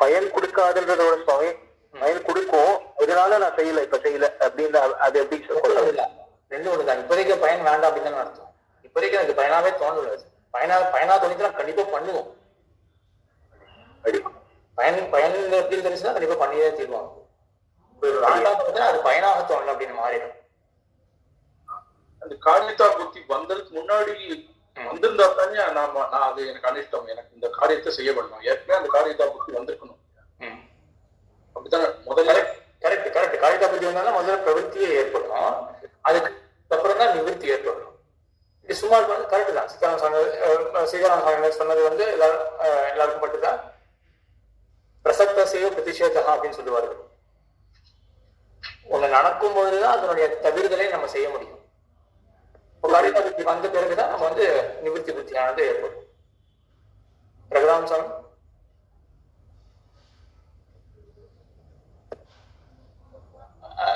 பயன் கொடுக்காதுன்றதோட சுவாமி, பயன் கொடுக்கும், இதனால நான் செய்யல, இப்ப செய்யல அப்படின்னு அது எப்படி சொல்ல? ரெண்டு ஒண்ணுதான். இப்போதைக்கு பயன் வேண்டாம் அப்படின்னு தான் அர்த்தம். இப்போதைக்கு எனக்கு பயனாவே தோணல, பயனா தோணிச்சுன்னா கண்டிப்பா பண்ணுவோம். பயன் எப்படின்னு தெரிஞ்சுன்னா கண்டிப்பா பண்ணியே தீர்வாங்க. வேண்டாம் அது பயனாக தோணல அப்படின்னு மாறிடும். அந்த காரியத்தா புத்தி வந்ததுக்கு முன்னாடி வந்திருந்தா தானே நான் அது எனக்கு அனிஷ்டம், எனக்கு இந்த காரியத்தை செய்ய பண்ணணும், ஏற்கனவே அந்த காரியத்தா புத்தி வந்திருக்கணும். அப்படித்தானே முதல்ல? கரெக்ட். காரியத்தா புத்தி வந்தாலும் முதல்ல பிரவருத்தியே ஏற்படும், அதுக்கு அப்புறம் தான் நிவர்த்தி ஏற்படும். இது சும்மா கரெக்ட் தான். சீதாராம சொன்னது வந்து எல்லாருக்கும் மட்டும்தான் பிரசக்த செய்ய பிரதிஷேதா அப்படின்னு சொல்லுவார்கள். ஒண்ணு நடக்கும் போதுதான் அதனுடைய தவிர்தலை நம்ம செய்ய முடியும். இப்போ காரியத்தா புத்தி வந்த பிறகுதான் நம்ம வந்து நிவர்த்தி புத்தியானது ஏற்படும். ரகுராம் சாமி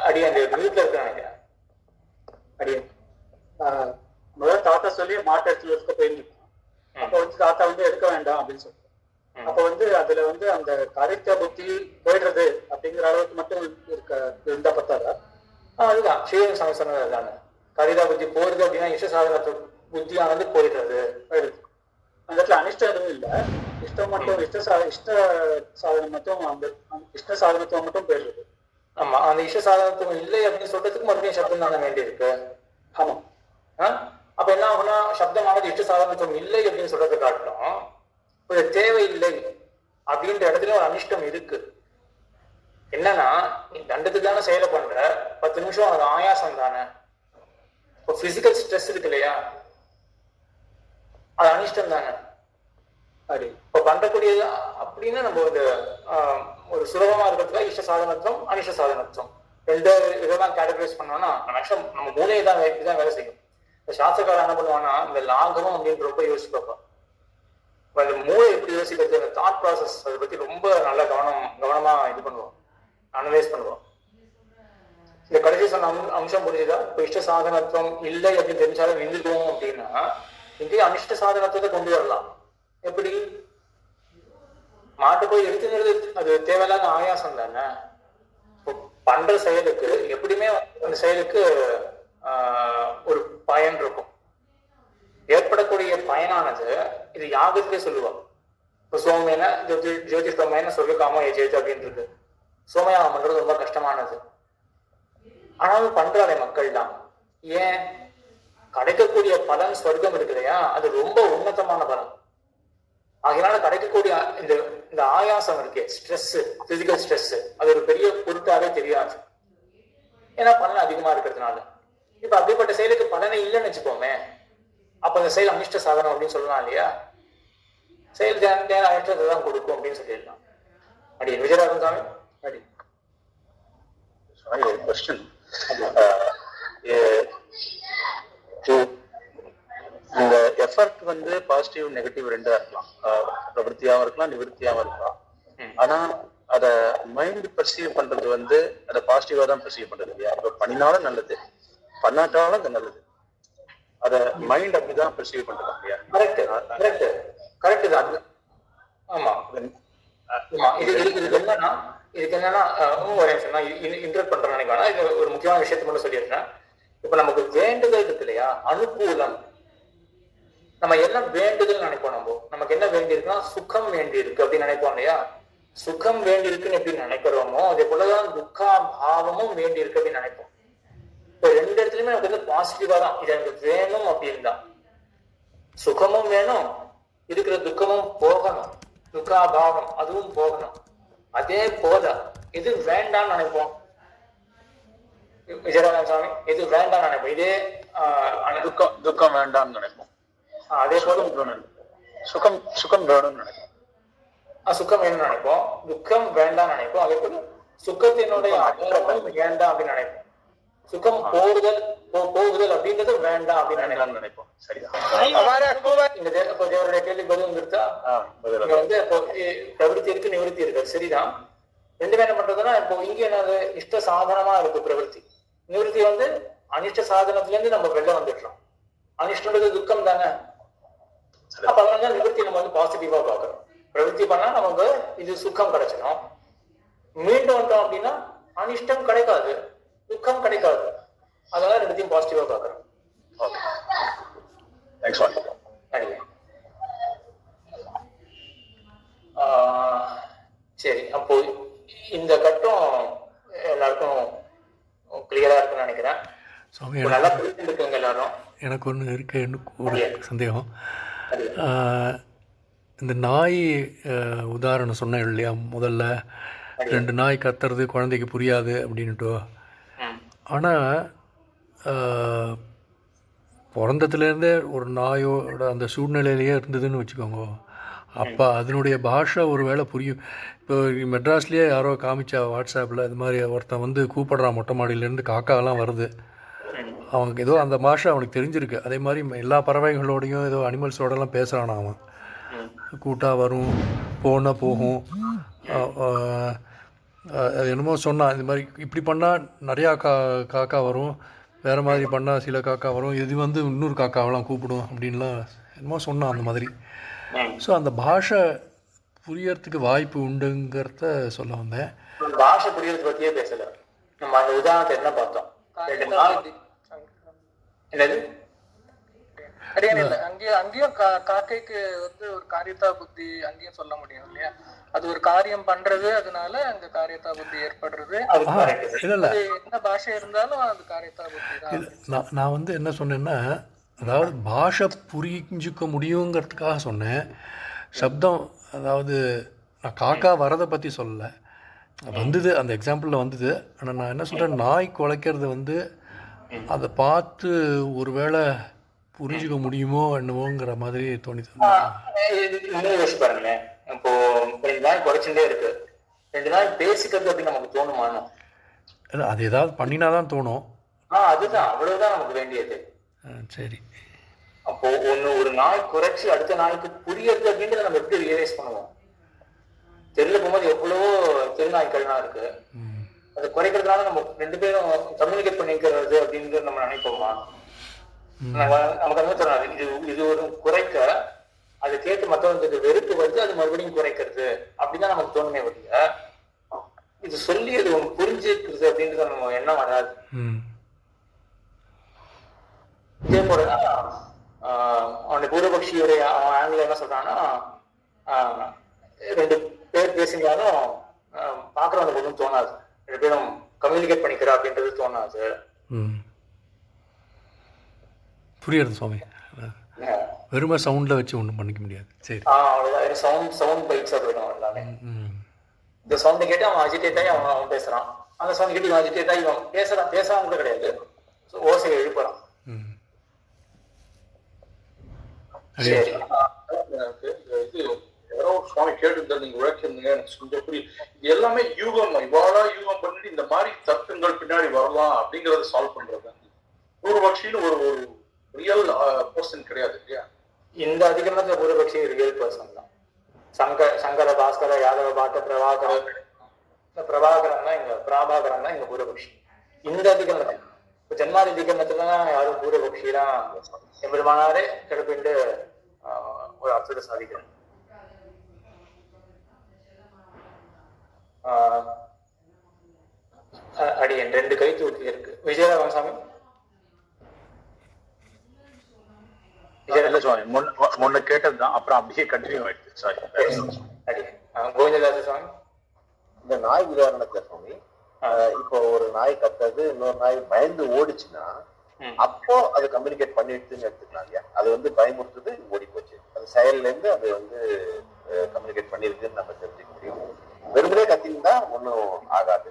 அடியே அந்த வீட்டுல இருக்க அடியே முதல் தாத்தா சொல்லி மாட்டு இடத்துல இருக்க போயிருந்துருக்கோம். அப்ப வந்து தாத்தா வந்து எடுக்க வேண்டாம் அப்படின்னு சொல்லிட்டு, அப்ப வந்து அதுல வந்து அந்த காரியத்தா புத்தி போயிடுறது அப்படிங்கிற அளவுக்கு மட்டும் இருந்தா பத்தாதா? அதுதான் ஸ்ரீரங்க சாமி சொன்னது தானே. காரியத்தா புத்தி போறது அப்படின்னா இஷ்ட சாதன புத்தியானது போயிடுறது. அந்த இடத்துல அனிஷ்டம் எதுவும் இல்லை, இஷ்டம் மட்டும் இஷ்ட சாதனம் மட்டும், அந்த இஷ்ட சாதனத்துவம் மட்டும் போயிடுறது. ஆமா, அந்த இஷ்ட சாதனத்துவம் இல்லை அப்படின்னு சொல்றதுக்கு மறுபடியும் சப்தம் தானே வேண்டி இருக்கு. ஆமா. அப்ப என்ன ஆகுனா, சப்தமானது இஷ்ட சாதனத்துவம் இல்லை அப்படின்னு சொல்றதை காட்டணும். ஒரு தேவையில்லை அப்படின்ற இடத்துல ஒரு அனிஷ்டம் இருக்கு. என்னன்னா, நீ தண்டத்துக்கான செயலை பண்ற 10 நிமிஷம் அது ஆயாசம் தானே. இப்போ பிசிக்கல் ஸ்ட்ரெஸ் இருக்கு இல்லையா, அது அனிஷ்டம் தானே. அப்படி இப்போ பண்றக்கூடியது அப்படின்னா நம்ம ஒரு சுலபமா இருக்கிறதுக்காக இஷ்ட சாதனத்துவம் அனிஷ்ட சாதனத்துவம் ரெண்டு இதெல்லாம் கேட்டகரைஸ் பண்ணோம்னா நம்ம மூளையை தான் இப்படிதான் வேலை செய்யும். இந்த சாஸ்திரக்காரர் என்ன பண்ணுவாங்கன்னா, இந்த லாகவம் அப்படின்னு ரொம்ப யோசிச்சு பார்ப்போம். அந்த மூளை எப்படி யோசிக்கிறது, அந்த தாட் ப்ராசஸ் அதை பத்தி ரொம்ப நல்லா கவனமா இது பண்ணுவோம், அனலைஸ் பண்ணுவோம். இந்த கடைசி சொன்ன அம்சம் புரிஞ்சுதா? இப்போ இஷ்ட சாதனத்துவம் இல்லை அப்படின்னு தெரிஞ்சாலும் நின்றுடுவோம் அப்படின்னா இங்கேயும் அனிஷ்ட சாதனத்தை கொண்டு வரலாம். எப்படி? மாட்டு போய் எடுத்துங்கிறது அது தேவையில்லாத ஆயாசம் தானே. பண்ற செயலுக்கு எப்படியுமே அந்த செயலுக்கு ஒரு பயன் இருக்கும். ஏற்படக்கூடிய பயனானது இது யாகத்திலே சொல்லுவாங்க. இப்போ சோமேன ஜோதிஷ்டமேன சொல்லிக்காம ஜெயித்து அப்படின்னு இருக்கு. சோமயாகம் பண்றது ரொம்ப கஷ்டமானது. ஆனாலும் பண்றாலே மக்கள் தான். ஏன்? கிடைக்கக்கூடிய பலன் சொர்க்கம் இருக்கு இல்லையா, அது ரொம்ப உன்னதமான பலன். அதனால கிடைக்கக்கூடிய இந்த ஆயாசம் இருக்கு, ஸ்ட்ரெஸ், பிசிக்கல் ஸ்ட்ரெஸ், அது ஒரு பெரிய பொருட்டாவே தெரியாது. ஏன்னா பலன் அதிகமா இருக்கிறதுனால. இப்ப அப்படிப்பட்ட செயலுக்கு பலனை இல்லைன்னு வச்சுக்கோமே, அப்ப அந்த செயல் அனிஷ்ட சாதனம் அப்படின்னு சொல்லலாம் இல்லையா? செயல் அனிஷ்டத்தை தான் கொடுக்கும் அப்படின்னு சொல்லிடலாம். அடி விஜயராகவன் சாமி. அடி சாரி, கொஸ்டின். இந்த எஃபர்ட் வந்து பாசிட்டிவ் நெகட்டிவ் ரெண்டா இருக்கலாம். பிரவருத்தியாவும் இருக்கலாம், நிவர்த்தியாவும் இருக்கலாம். ஆனா அத மைண்ட் பர்சீவ் பண்றது வந்து அதை பாசிட்டிவா தான் பர்சீவ் பண்றது இல்லையா? இப்ப பண்ணினாலும் நல்லது, பண்ணாட்டாலும் அது நல்லது. அத மைண்ட் அப்படிதான் பர்சீவ் பண்றது இல்லையா? கரெக்ட் தான். ஆமா ஆமா. இதுக்கு என்னன்னா ஒரு நிமிஷம் நான் இன்டர்ட் பண்றேன் நினைக்கிறேன். இது ஒரு முக்கியமான விஷயத்த மட்டும் சொல்லிடுறேன். இப்ப நமக்கு வேண்டுதல் இருக்கு இல்லையா, அனுகூலம். நம்ம எல்லாம் வேண்டுதல் நினைப்போம். நமக்கு என்ன வேண்டி இருக்குன்னா சுகம் வேண்டி இருக்கு அப்படின்னு நினைப்போம் இல்லையா? சுகம் வேண்டி இருக்குன்னு எப்படி நினைக்கிறோமோ அதே போலதான் துக்கா பாவமும் வேண்டி இருக்கு அப்படின்னு நினைப்போம். இப்போ ரெண்டு இடத்துலயுமே நமக்கு வந்து பாசிட்டிவா தான் இது எனக்கு வேணும் அப்படின்னு தான். சுகமும் வேணும், இருக்கிற துக்கமும் போகணும், துக்காபாவம் அதுவும் போகணும். அதே போல எது வேண்டாம்னு நினைப்போம் விஜயராகவன் சாமி? எது வேண்டாம்னு நினைப்போம்? இதே துக்கம் வேண்டாம்னு நினைப்போம். அதே போல சுகம் வேணும்னு நினைப்போம். சுக்கம் வேணும்னு நினைப்போம், துக்கம் வேண்டாம் நினைப்போம். அதே போல சுக்கத்தினுடைய அகலமும் வேண்டாம் அப்படின்னு நினைப்போம். சுகம் போகுதல் அப்படின்றது வேண்டாம் அப்படின்னு நினைப்போம். சரிதான். தேவருடைய கேள்வி பதில் இருக்கா? இங்க வந்து இப்போ பிரவருத்தி இருக்கு, நிவர்த்தி இருக்கு, சரிதான். ரெண்டுமே என்ன பண்றதுன்னா இப்போ இங்க என்னது இஷ்ட சாதனமா இருக்கு பிரவருத்தி. நிவர்த்தி வந்து அனிஷ்ட சாதனத்துல இருந்து நம்ம வெளில வந்துடுறோம். அனிஷ்டன்றது துக்கம் தானே. அப்ப அதனால நிவர்த்தி நம்ம வந்து பாசிட்டிவா பாக்குறோம். பிரவருத்தி பண்ணா நமக்கு இது சுக்கம் கிடைச்சிடும். மீண்டும் வந்தோம் அப்படின்னா அனிஷ்டம் கிடைக்காது, துக்கம் கிடைக்காது. அதனால ரெண்டுத்தையும் பாசிட்டிவா பாக்குறோம். சரி, அப்போ இந்த கட்டம் எல்லாருக்கும் கிளியரா இருக்குன்னு நினைக்கிறேன். நல்லா புரிஞ்சுருக்குங்க எல்லாரும். எனக்கு ஒன்று இருக்கு, ஒரு சந்தேகம். இந்த நாய் உதாரணம் சொன்னேன் இல்லையா, முதல்ல 2 நாய் கத்துறது குழந்தைக்கு புரியாது அப்படின்ட்டு. ஆனால் பிறந்ததுலேருந்தே ஒரு நாயோட அந்த சூழ்நிலையிலேயே இருந்ததுன்னு வச்சுக்கோங்க, அப்போ அதனுடைய பாஷை ஒரு வேளை புரியும். இப்போ மெட்ராஸ்லேயே யாரோ காமிச்சா வாட்ஸ்அப்பில் இது மாதிரி ஒருத்தன் வந்து கூப்பிடுறான், மொட்டை மாடியிலேருந்து காக்காலாம் வருது, அவனுக்கு ஏதோ அந்த பாஷை அவனுக்கு தெரிஞ்சிருக்கு. அதே மாதிரி எல்லா பறவைகளோடையும் ஏதோ அனிமல்ஸோடலாம் பேசுகிறானா அவன். கூட்டாக வரும், போனால் போகும். அது என்னமோ சொன்னான், இது மாதிரி இப்படி பண்ணால் நிறையா காக்கா வரும், வேறு மாதிரி பண்ணால் சில காக்கா வரும், இது வந்து இன்னொரு காக்காவெல்லாம் கூப்பிடும் அப்படின்லாம் என்னமோ சொன்னான் அந்த மாதிரி. ஸோ அந்த பாஷை புரியறதுக்கு வாய்ப்பு உண்டுங்கிறத சொல்ல வந்தேன். பாஷை புரியறது பற்றியே பேசல. நம்ம அந்த உதாரணத்தை என்ன பார்த்தோம்? என்னது அங்கேயும் காக்கைக்கு வந்து ஒரு காரியத்தா புத்தி அங்கேயும் சொல்ல முடியும் இல்லையா? அது ஒரு காரியம் பண்றது, அதனால அங்க காரியத்தா புத்தி ஏற்படுறது. என்ன பாஷை இருந்தாலும் அது காரியத்தா புத்தி தான். நான் வந்து என்ன சொன்னேன்னா, அதாவது பாஷை புரிஞ்சுக்க முடியுங்கிறதுக்காக சொன்னேன். சப்தம், அதாவது நான் காக்கா வரதை பற்றி சொல்லலை, வந்தது அந்த எக்ஸாம்பிளில் வந்தது. ஆனால் நான் என்ன சொல்கிறேன், நாய் குலைக்கிறது வந்து அதை பார்த்து ஒரு வேளை புரிஞ்சுக்க முடியுமோ என்னமோங்கிற மாதிரி தோணிது. யோசிச்சு பாருங்களேன், இப்போ 2 நாள் குறைச்சுட்டே இருக்கு, 2 நாள் பேசிக்கிறது அப்படின்னு நமக்கு தோணுமான்னு? அது ஏதாவது பண்ணினாதான் தோணும். அதுதான், அவ்வளவுதான் நமக்கு வேண்டியது. சரி, அப்போ ஒரு நாய் குறைச்சி அடுத்த நாளுக்கு புரியுது அப்படின்றத நம்ம எப்படி ரியலைஸ் பண்ணுவோம்? தெருல போகும்போது எவ்வளவோ தெருநாய்க்கள்லாம் இருக்கு. அது குறைக்கிறதுனால நம்ம ரெண்டு பேரும் கம்யூனிகேட் பண்ணிக்கிறது அப்படின்னு நம்ம நினைப்போமா? நமக்கு வந்து தோணாது. இது ஒரு குறைக்க அதை கேட்டு மற்றவங்களுக்கு வெறுப்பு வருது, அது மறுபடியும் குறைக்கிறது அப்படிதான் நமக்கு தோணுமே வழிய இது சொல்லி அது ஒன்று புரிஞ்சுக்கிறது அப்படின்றது நம்ம எண்ணம் வராது. இதே போலதான் அவனுடைய பூர்வபக்ஷியுடைய அவன் ஆங்கில என்ன சொல்றான்னா, ரெண்டு பேர் பேசினாலும் பாக்குறவனுக்கு ஒன்றும் தோணாது, ரெண்டு பேரும் கம்யூனிகேட் பண்ணிக்கிறா அப்படின்றது தோணாது. புரியுது சுவாமி. வெறுமை சவுண்ட்ல வச்சு ஒன்றும் பண்ணிக்க முடியாது. சரி, அவ்வளோதான். சவுண்ட் பைட்ஸா போயிடும் எல்லாமே. இந்த சவுண்டை கேட்டு அவன் அஜிடேட் ஆகி அவன் பேசுறான், அந்த சவுண்ட் கேட்டு இவன் அஜிடேட் ஆகி இவன் பேசாம கூட கிடையாது, ஓசையை எழுப்புறான். இது யாரோ சுவாமி கேட்டு நீங்க உழைச்சிருந்தீங்க, எனக்கு கொஞ்சம் புரியும். இது எல்லாமே யூகம், இவாளா யூகம் பண்ணிட்டு இந்த மாதிரி தர்க்கங்கள் பின்னாடி வரலாம் அப்படிங்கறத சால்வ் பண்றது. பூர்வபக்ஷின்னு ஒரு ரியல் பர்சன் கிடையாது இல்லையா? இந்த அதிகமாக பூர்வபக்ஷி ரியல் பர்சன் தான். சங்கர, பாஸ்கர, யாதவ, பாட்ட, பிரபாகரன், பிரபாகரன் தான் இங்க, பிராபாகரன் தான் இங்க பூர்வபக்ஷி. இந்த அதிகமத்தை இப்ப ஜென்மாதி அதிகமத்துலாம் யாரும் பூர்வபக்ஷிலாம் எம்பெருமானாரே கிடப்பிட்டு ஒரு அர்த்தத்தை சாதிக்கிறேன். அடியன் ரெண்டு கை தூக்கி இருக்கு. விஜயராமன் சாமி முன்ன கேட்டதுதான், அப்புறம் அப்படியே கண்டினியூ ஆயிடுச்சு. சாரி. கோவிந்ததாச சுவாமி, இந்த நாய் உதாரணத்துல சுவாமி, இப்போ ஒரு நாய் கத்துறது இன்னொரு நாய் பயந்து ஓடிச்சுன்னா அப்போ அது கம்யூனிகேட் பண்ணிடுச்சுன்னு எடுத்துக்கலாம் இல்லையா? அது வந்து பயமுறுத்துது, ஓடி போச்சு, அது செயல்ல இருந்து அது வந்து கம்யூனிகேட் பண்ணிருக்குன்னு நம்ம தெரிஞ்சுக்க முடியும். வெறுமனே கத்திருந்தா ஒன்றும் ஆகாது.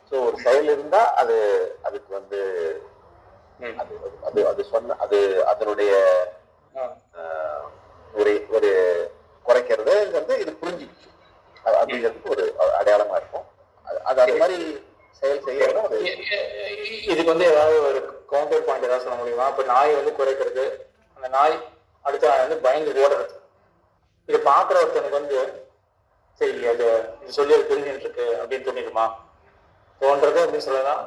ஸோ ஒரு செயல் இருந்தா அதுக்கு வந்து அது சொன்ன அது அதனுடைய ஒரு குறைக்கிறதுங்கிறது இது புரிஞ்சுக்கிச்சு அப்படிங்கிறதுக்கு ஒரு அடையாளமா இருக்கும். அது அது மாதிரி செயல் செய்யணும். இதுக்கு வந்து ஏதாவது ஒரு கவுண்டர் பாயிண்ட் ஏதாவது சொல்ல முடியுமா? இப்ப நாய் வந்து குறைக்கிறது, அந்த நாய் அடுத்த நாய் வந்து பயந்து ஓடுறது, இது பாக்குற ஒருத்தனுக்கு வந்து சரி அது சொல்லி அது புரிஞ்சுட்டு இருக்கு அப்படின்னு தோணிடுமா? தோன்றது அப்படின்னு சொல்லலாம்.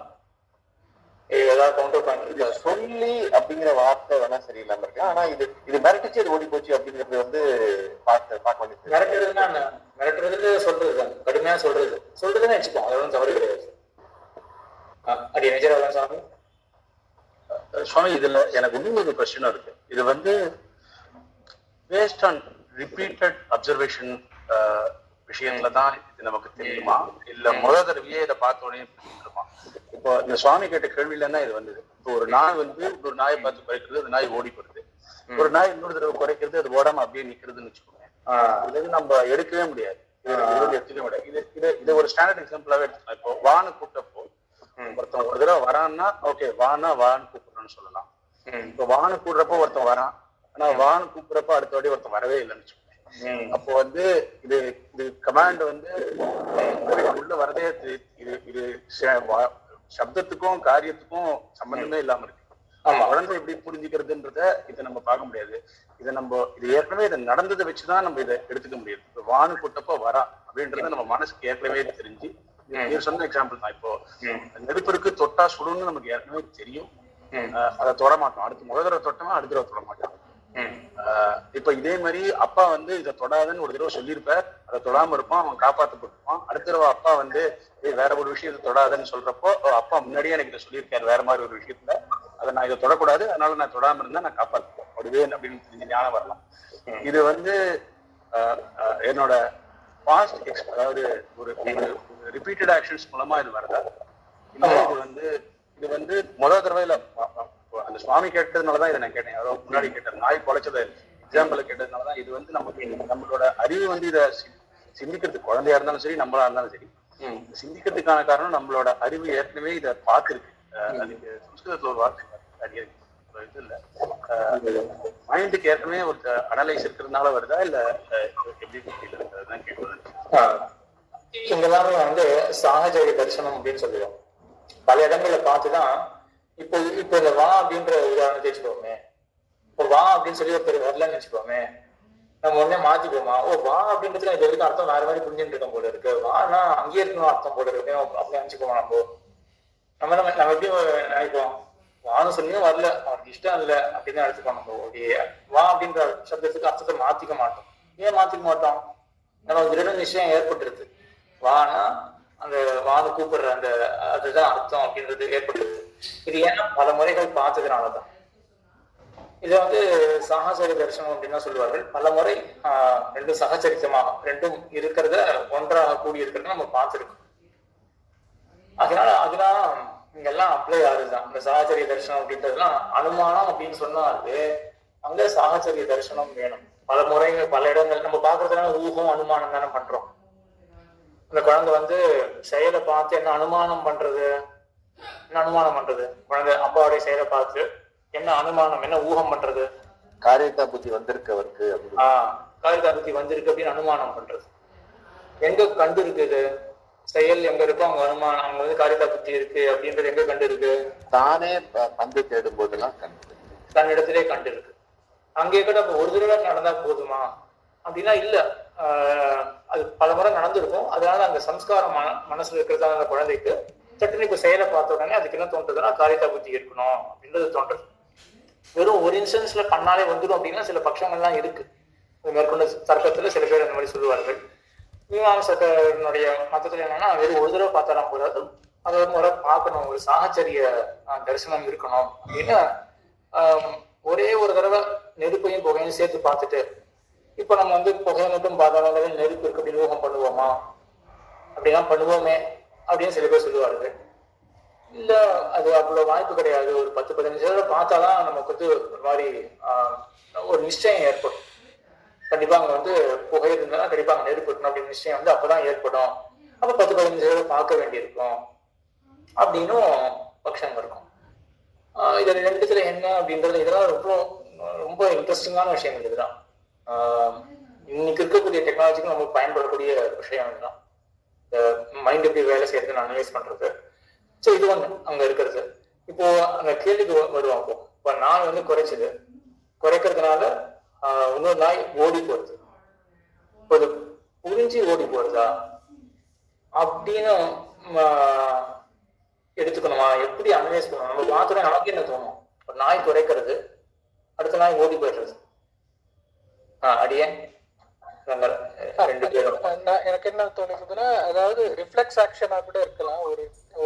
ஏதாவது கவுண்டர் பாயிண்ட் சொல்லி அப்படிங்கிற வார்த்தை வேணா சரியில்லாம இருக்கலாம். ஆனா இது மிரட்டிச்சு அது ஓடி போச்சு அப்படிங்கிறது வந்து பார்க்க வேண்டியது. மிரட்டுறது சொல்றதுதான், கடுமையா சொல்றதுன்னு வச்சுப்போம், அது ஒன்றும் தவறு கிடையாது. அடி நிஜராஜன் சாமி. சுவாமி, இதுல எனக்கு இன்னொரு கொஸ்டினா இருக்கு. இது வந்து பேஸ்ட் ஆன் ரிப்பீட்டட் அப்சர்வேஷன் விஷயத்துலதான் இது நமக்கு தெரியுமா, இல்ல முதல் தடவையே இதை பார்த்தோன்னே தெரியுமா? இப்போ இந்த சுவாமி கேட்ட கேள்வியில தான் இது வந்தது. இப்போ ஒரு நாய் வந்து ஒரு நாயை பார்த்து குறைக்கிறது, அந்த நாய் ஓடி போடுது. ஒரு நாய் இன்னொரு தடவை குறைக்கிறது, அது ஓடாம அப்படியே நிக்கிறதுன்னு வச்சுக்கோங்க. இது வந்து நம்ம எடுக்கவே முடியாது, எடுத்துக்கவே முடியாது. இது ஒரு ஸ்டாண்டர்ட் எக்ஸாம்பிளாவே எடுத்துக்கலாம். இப்போ வான்னு கூப்பிட்டப்போ ஒருத்தன் ஒரு தடவை வரான்னா ஓகே வான்னு கூப்பிடுறோம்னு சொல்லலாம். இப்போ வான்னு கூப்பிடுறப்போ ஒருத்தன் வரான், ஆனா வான்னு கூப்பிடுறப்போ அடுத்த வாட்டி ஒருத்தன் வரவே இல்லைன்னு வச்சுக்கோங்க. அப்போ வந்து இது கமாண்ட் வந்து உள்ள வரதே இது சப்தத்துக்கும் காரியத்துக்கும் சம்பந்தமே இல்லாம இருக்கு. குழந்தை எப்படி புரிஞ்சுக்கிறதுன்றத இதை நம்ம பார்க்க முடியாது. இது ஏற்கனவே இதை நடந்ததை வச்சுதான் நம்ம இதை எடுத்துக்க முடியாது. இப்போ வானு கூட்டப்போ வரா அப்படின்றத நம்ம மனசுக்கு ஏற்கனவே தெரிஞ்சு, நீங்க சொன்ன எக்ஸாம்பிள் தான். இப்போ நெருப்பிற்கு தொட்டா சுடுன்னு நமக்கு ஏற்கனவே தெரியும், அதை தொட மாட்டோம். அடுத்து முதல் தடவை தொட்டோம்னா அடுத்த தடவை தொட மாட்டோம். இப்ப இதே மாதிரி அப்பா வந்து இதை தொடாதுன்னு ஒரு தடவை சொல்லியிருப்பார், அதை தொடாம இருப்பான், அவன் காப்பாற்றப்பட்டிருப்பான். அடுத்த தடவை அப்பா வந்து வேற ஒரு விஷயத்தை தொடாதுன்னு சொல்றப்போ அப்பா முன்னாடியே எனக்கு இதை சொல்லியிருக்காரு வேற மாதிரி ஒரு விஷயத்துல, அதை நான் இதை தொடக்கூடாது, அதனால நான் தொடாம இருந்தா நான் காப்பாற்றுவேன் அப்படிவேன் அப்படின்னு தெரிஞ்சு ஞானம் வரலாம். இது வந்து என்னோட பாஸ்ட் அதாவது ஒரு ரிப்பீட்டட் ஆக்ஷன்ஸ் மூலமா இது வருதா? இது வந்து முதல் தடவையில அந்த சுவாமி கேட்டதுனாலதான் இதை நான் கேட்டேன். யாரோ முன்னாடி கேட்டேன், நாய் குலைச்சதை எக்ஸாம்பிள் கேட்டதுனாலதான். இது வந்து நமக்கு நம்மளோட அறிவு வந்து இதை சிந்திக்கிறதுக்கு, குழந்தையா இருந்தாலும் சரி நம்மளா இருந்தாலும் சரி, சிந்திக்கிறதுக்கான காரணம் நம்மளோட அறிவு ஏற்கனவே இதை பார்த்துருக்கு. அதுக்கு சம்ஸ்கிருதத்துல ஒரு வார்த்தை இது இல்ல, மைண்டுக்கு ஏற்கனவே ஒரு அனலைஸ் இருக்கிறதுனால வருதா இல்ல எப்படி தான் கேட்கணும். இங்கெல்லாமே வந்து சாகஜ தரிசனம் அப்படின்னு சொல்லுவோம். பல இடங்கள்ல பார்த்துதான் இப்போ இந்த வா அப்படின்ற உதாரணத்தை வச்சுக்கோமே. இப்போ வா அப்படின்னு சொல்லி ஒரு பேர் வரலன்னு வச்சுக்கோமே, நம்ம உடனே மாத்திக்குவோமா, ஓ வா அப்படின்றதுக்கு இது வரைக்கும் அர்த்தம் வேற மாதிரி புரிஞ்சுட்டு இருக்கோம் போல இருக்கு, வானா அங்கேயே இருக்கணும் அர்த்தம் போல இருக்கு அப்படி நினைச்சுக்குவோம். நம்ம எப்படி நினைப்போம், வான்னு சொல்லியும் வரல, அவருக்கு இஷ்டம் இல்லை அப்படின்னு நினைச்சுப்போம். நம்ம வா அப்படின்ற சப்தத்துக்கு அர்த்தத்தை மாத்திக்க மாட்டோம். ஏன் மாத்திக்க மாட்டோம்? நம்ம திருட நிச்சயம் ஏற்பட்டுருது. வானா அந்த வான்னு கூப்பிடுற அந்த அதுதான் அர்த்தம் அப்படின்றது ஏற்பட்டுருது. இது ஏன்னா பல முறைகள் பார்த்ததுனாலதான். இதை சகச்சரி தரிசனம் அப்படின்னு தான் சொல்லுவார்கள். பல முறை ரெண்டும் சகச்சரித்தமாக ரெண்டும் இருக்கிறத ஒன்றாக கூடி இருக்கிறத நம்ம பார்த்துருக்கோம். அதனால இங்கெல்லாம் அப்ளை ஆகுதுதான். இந்த சகச்சரிய தரிசனம் அப்படின்றதுலாம் அனுமானம் அப்படின்னு சொன்னாலே அங்க சகச்சரிய தரிசனம் வேணும். பல முறைகள் பல இடங்கள் நம்ம பாக்குறதுனால ஊகம் அனுமானம் தானே பண்றோம். இந்த குழந்தை செயலை பார்த்து என்ன அனுமானம் பண்றது, குழந்தை அப்பாவுடைய செயலை பார்த்து என்ன அனுமானம், என்ன ஊகம் பண்றது, காரியத்தா புத்தி வந்திருக்கவருக்கு காரியத்தா புத்தி வந்திருக்கு அப்படின்னு அனுமானம் பண்றது. எங்க கண்டு இருக்குது செயல் எங்க இருக்கோ அங்க அனுமானம், அங்க காரியத்தா புத்தி இருக்கு அப்படின்றது எங்க கண்டு இருக்கு? தானே பந்து தேடும் போதெல்லாம் தன்னிடத்திலே கண்டு இருக்கு. அங்கே கூட ஒரு தடவை நடந்தா போதுமா அப்படின்னா இல்ல, அது பல முறை நடந்திருக்கும். அதனால அந்த சம்ஸ்காரம் மனசுல இருக்கிறதா அந்த குழந்தைக்கு சட்டுன்னு இப்ப செயலை பார்த்த உடனே அதுக்கு என்ன தோன்றதுன்னா காரியத்தா புத்தி இருக்கணும் அப்படின்றது தோன்றது. வெறும் ஒரு இன்ஸ்டன்ஸ்ல பண்ணாலே வந்துடும் அப்படின்னா சில பட்சங்கள்லாம் இருக்கு. மேற்கொண்ட தர்க்கத்துல சில பேர் அந்த மாதிரி சொல்லுவார்கள். மீமாம்சகனுடைய மதத்துல என்னன்னா வெறும் ஒரு தடவை பார்த்தாலாம் போதாது, அதை ஒரு முறை பார்க்கணும், ஒரு சாகச்சரிய தரிசனம் இருக்கணும் அப்படின்னு ஒரே ஒரு தடவை நெருப்பையும் புகையும் சேர்த்து பார்த்துட்டு இப்ப நம்ம புகையை மட்டும் பார்த்தாலும் நெருப்பு இருக்கு அப்படின்னு ஊகம் பண்ணுவோமா, அப்படின்னா பண்ணுவோமே அப்படின்னு சில பேர் சொல்லுவார்கள். இல்ல அது அவ்வளவு வாய்ப்பு கிடையாது, ஒரு 10-15 தடவை பார்த்தாதான் நமக்கு ஒரு மாதிரி ஒரு நிச்சயம் ஏற்படும். கண்டிப்பா அங்க புகை இருந்தா கண்டிப்பா அங்க நெருப்பு இருக்கணும் அப்படின்னு நிச்சயம் அப்பதான் ஏற்படும். அப்ப 10-15 தடவை பார்க்க வேண்டியிருக்கும் அப்படின்னும் பட்சம் இருக்கும். இதுல ரெண்டுத்துல என்ன அப்படின்றது இதெல்லாம் ரொம்ப ரொம்ப இன்ட்ரெஸ்டிங்கான விஷயங்கள். இதுதான் இன்னைக்கு இருக்கக்கூடிய டெக்னாலஜிக்கு நமக்கு பயன்படக்கூடிய விஷயம் இதுதான். மைண்ட் எப்படி வேலை செய்யறதுன்னு அனலைஸ் பண்றது. ஸோ இது அங்க இருக்கிறது. இப்போ அந்த கேள்விக்கு வருவோம். இப்போ நாய் குறைச்சது, குறைக்கிறதுனால இன்னொரு நாய் ஓடி போறது, இப்போ அது புரிஞ்சு ஓடி போறதா அப்படின்னு எடுத்துக்கணுமா, எப்படி அனலைஸ் பண்ணணும்? நம்ம பார்த்தோன்னா நமக்கு என்ன தோணும்? ஒரு நாய் குறைக்கிறது, அடுத்த நாய் ஓடி போயிடுறது. அடியே எனக்கு என்ன தோணுதுன்னா, அதாவது ரிஃப்ளெக்ஸ் ஆக்ஷனா கூட இருக்கலாம்.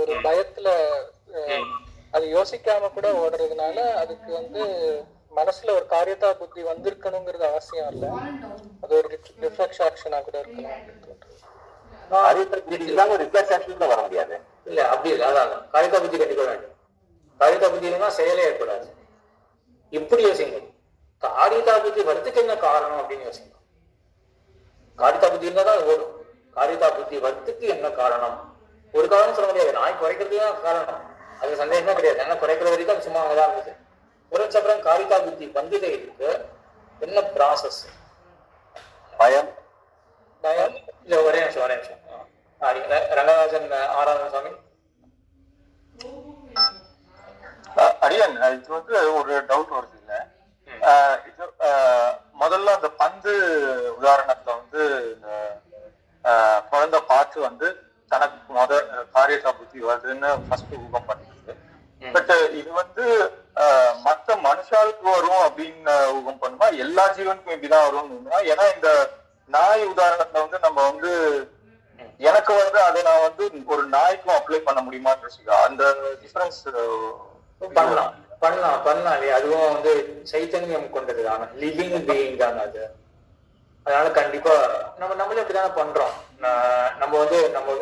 ஒரு பயத்துல அது யோசிக்காம கூட ஓடுறதுனால அதுக்கு மனசுல ஒரு காரியத்தா புத்தி வந்திருக்கணுங்கிறது அவசியம் இல்லை. அது ஒரு ரிஃப்ளெக்ஸ் ஆக்ஷனா கூட இருக்கலாம். வர முடியாது இல்ல, அப்படி இல்லை. அதான் காரியத்தா புத்தி கண்டிப்பா வேண்டும். காரியத்தா புத்தி இல்லைன்னா செயலே ஏற்படாது. இப்படி யோசிங்க, காரியத்தா புத்தி வரத்துக்கு என்ன காரணம் அப்படின்னு யோசிங்க. காரியத்தா புத்தி இருந்தா தான் ஓடும். காரியத்தா புத்தி வரத்துக்கு என்ன காரணம்? ஒரு காரணம் சொல்ல முடியாது. நாய் குறைக்கிறதுக்கு தான் காரணம், அது சந்தேகமே கிடையாது. ஏன்னா குறைக்கிற வரைக்கும் சும்மா அங்கதான் இருந்தது. குறைச்சப்புறம் காரியத்தா புத்தி வந்ததே இருக்கு. என்ன ப்ராசஸ்? பயம் இல்ல, ஒரே நிமிஷம். ரங்கராஜன் ஆராதன சுவாமி. அடியன், இது ஒரு டவுட் வருது. இல்ல இது முதல்ல அந்த பந்து உதாரணத்துல குழந்தை பார்த்து தனக்கு காரியத்தா புத்தி வருதுன்னு ஃபர்ஸ்ட் ஊகம் பண்ணிருக்கு. பட் இது மத்த மனுஷாளுக்கு வரும் அப்படின்னு ஊகம் பண்ணுமா, எல்லா ஜீவனுக்கும் இப்படிதான் வரும்னு? ஏன்னா இந்த நாய் உதாரணத்துல நம்ம எனக்கு அதை நான் ஒரு நாய்க்கும் அப்ளை பண்ண முடியுமான்னு யோசிக்கா. அந்த டிஃபரன்ஸ் பண்ணலாம் இல்லையா? அதுவும் சைத்தன்யம் கொண்டதுதான, லிவிங் பீயிங் தானே அது. அதனால கண்டிப்பா நம்மளே அப்படிதானே பண்றோம். நம்ம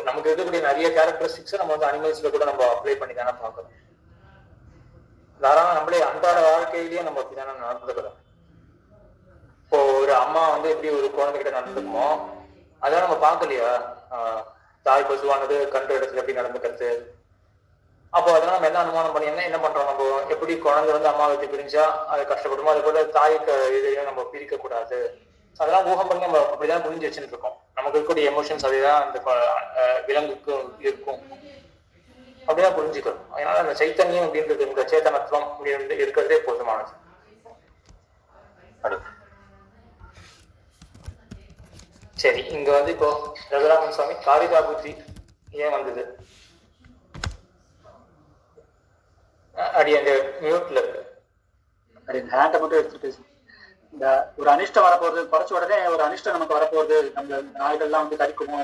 நமக்கு இருக்கக்கூடிய நிறைய கேரக்டரிஸ்டிக்ஸ் நம்ம அனிமல்ஸ்ல கூட நம்ம அப்ளை பண்ணி தானே பார்க்கணும். தாராளம் நம்மளே அன்றாட வாழ்க்கையிலேயே நம்ம அப்படிதானே நடந்துக்கிறோம். இப்போ ஒரு அம்மா எப்படி ஒரு குழந்தைகிட்ட நடந்துக்குமோ அதான் நம்ம பார்க்கலையா? தாய் பசுவானது கன்று இடத்துல எப்படி நடந்துக்கிறது. அப்போ அதெல்லாம் நம்ம என்ன அனுமானம் பண்ணி என்ன பண்றோம்? நம்ம எப்படி குழந்தை அம்மா விட்டு பிரிஞ்சா அது கஷ்டப்படுமோ, அது போல தாய்க்கு இதையும் நம்ம பிரிக்க கூடாது. அதெல்லாம் ஊகம் பண்ணி நம்ம அப்படிதான் புரிஞ்சு வச்சுட்டு இருக்கோம். நமக்கு இருக்கக்கூடிய எமோஷன்ஸ் அதேதான் அந்த விலங்குக்கும் இருக்கும், அப்படிதான் புரிஞ்சுக்கணும். அதனால அந்த சைத்தன்யம் அப்படின்றது, இந்த சேத்தனத்துவம் அப்படின்றது இருக்கிறதே போதுமானது. சரி, இங்க வந்து இப்போ ரகுராமன் சுவாமி காரிதா புத்தி ஏன் வந்தது? அடி அந்த மியூட்ல இருக்கு. அப்படி ஹேண்டை மட்டும் எடுத்துட்டு பேசு. இந்த ஒரு அனிஷ்டம் வரப்போகுது, குறைச்ச உடனே ஒரு அனிஷ்டம் நமக்கு வரப்போகுது, நம்ம நாய்கள்லாம் வந்து கடிக்குமோ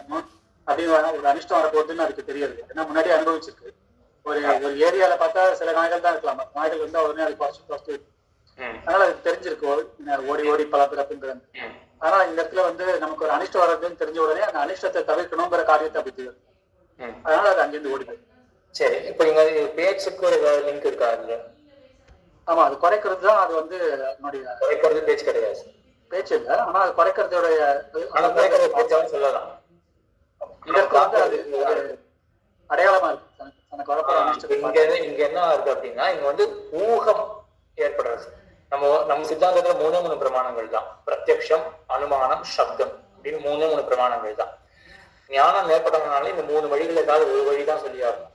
அப்படின்னு ஒரு அனிஷ்டம் வரப்போகுதுன்னு அதுக்கு தெரியாது. ஏன்னா முன்னாடி அனுபவிச்சிருக்கு. ஒரு ஏரியால பார்த்தா சில நாய்கள் தான் இருக்கலாம், நாய்கள் வந்து உடனே அது குறைச்சு அதனால அது தெரிஞ்சிருக்கு ஓடி ஓடி பல பிறப்புங்கிறது. ஆனா இந்த இடத்துல வந்து நமக்கு ஒரு அனிஷ்டம் வர்றதுன்னு தெரிஞ்ச உடனே அந்த அனிஷ்டத்தை தவிர்க்கணுங்கிற காரியத்தை அப்படி அதனால அது அங்கிருந்து ஓடி போயிடும். சரி, இப்ப இங்க பேச்சுக்கு ஒரு லிங்க் இருக்கா அதுல? ஆமா, அது குறைக்கிறது தான். அது வந்து நம்முடைய குறைக்கிறது பேச்சு கிடையாது, பேச்சு இல்லை. ஆனா அது குறைக்கிறதோடைய சொல்லலாம். இதற்கு வந்து அது அடையாளமா இருக்கு. எனக்கு வரப்போற இங்க என்ன இருக்கு அப்படின்னா, இங்க வந்து ஊகம் ஏற்படுறது. நம்ம சித்தாந்தத்துல 3 பிரமாணங்கள் தான். பிரத்யக்ஷம், அனுமானம், சப்தம் அப்படின்னு 3 பிரமாணங்கள் தான். ஞானம் ஏற்பட்டதுனால இந்த 3 வழிகள் ஏதாவது ஒரு வழிதான் சொல்லியாகும்.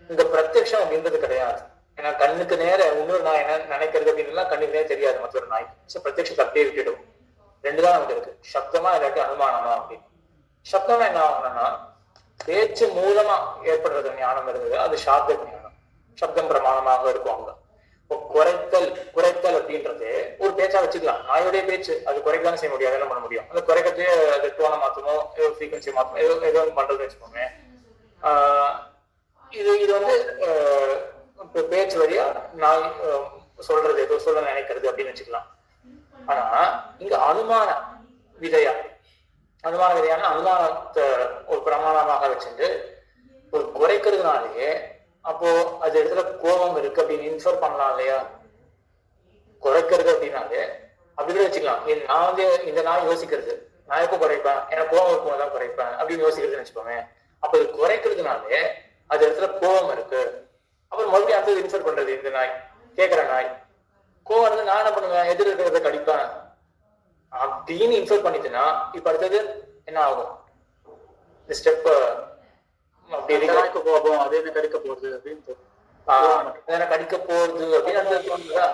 இங்க பிரத்யக்ஷம் அப்படின்றது கிடையாது. ஏன்னா கண்ணுக்கு நேர இன்னொரு நாய் என்ன நினைக்கிறது அப்படின்னா கண்ணுக்கு நேரம் தெரியாது மற்றொரு நாய்க்கு. ஸோ பிரத்யக்ஷத்தை அப்படியே விட்டுடும். 2 தான் நமக்கு இருக்கு, சப்தமா இல்லாட்டி அனுமானமா அப்படின்னு. சப்தமா என்ன ஆகணும்னா பேச்சு மூலமா ஏற்படுறது ஞானம் இருந்தது, அது சாப்த ஞானம், சப்தம் பிரமாணமாக இருக்கும். அங்க குறைத்தல் அப்படின்றது ஒரு பேச்சா வச்சுக்கலாம். நாயோடைய பேச்சு அது குறைக்கான செய்ய முடியாது, என்ன பண்ண முடியும்? அந்த குறைக்கிறதே அது டோனை மாத்தமோ ஃப்ரீக்வன்சி மாத்தமோ ஏதோ பண்றதுன்னு வச்சுக்கோங்க. இது வந்து பேச்சு வழியா நாய் சொல்றது ஏதோ சொல்ல நினைக்கிறது அப்படின்னு வச்சுக்கலாம். ஆனா இங்க அனுமான விதையான அனுமானத்தை ஒரு பிரமாணமாக வச்சுட்டு ஒரு குறைக்கிறதுனாலேயே அப்போ அது இடத்துல கோபம் இருக்கு அப்படின்னு இன்ஃபர் பண்ணலாம் இல்லையா? குறைக்கிறது அப்படின்னாலே அப்படி வச்சுக்கலாம். நான் வந்து இந்த நாய் யோசிக்கிறது, நான் எப்போ குறைப்பேன், எனக்கு கோபம் இருக்கும் தான் குறைப்பேன் அப்படின்னு யோசிக்கிறதுன்னு வச்சுக்கோங்க. அப்ப இது குறைக்கிறதுனாலே அது இடத்துல கோபம் இருக்கு. அப்புறம் மறுபடியும் அடுத்தது இன்ஃபர் பண்றது, இந்த நாய் கேட்கிற நாய் கோவம் இருந்து நான் என்ன பண்ணுவேன், எதிர் இருக்கிறத கடிப்பேன் அப்படின்னு இன்ஃபர் பண்ணிட்டுன்னா இப்ப அடுத்தது என்ன ஆகும்? இந்த ஸ்டெப் கோபம் அது என்ன கடிக்க போகுது அப்படின்னு கடிக்க போகுது அப்படின்னு தோணுதா?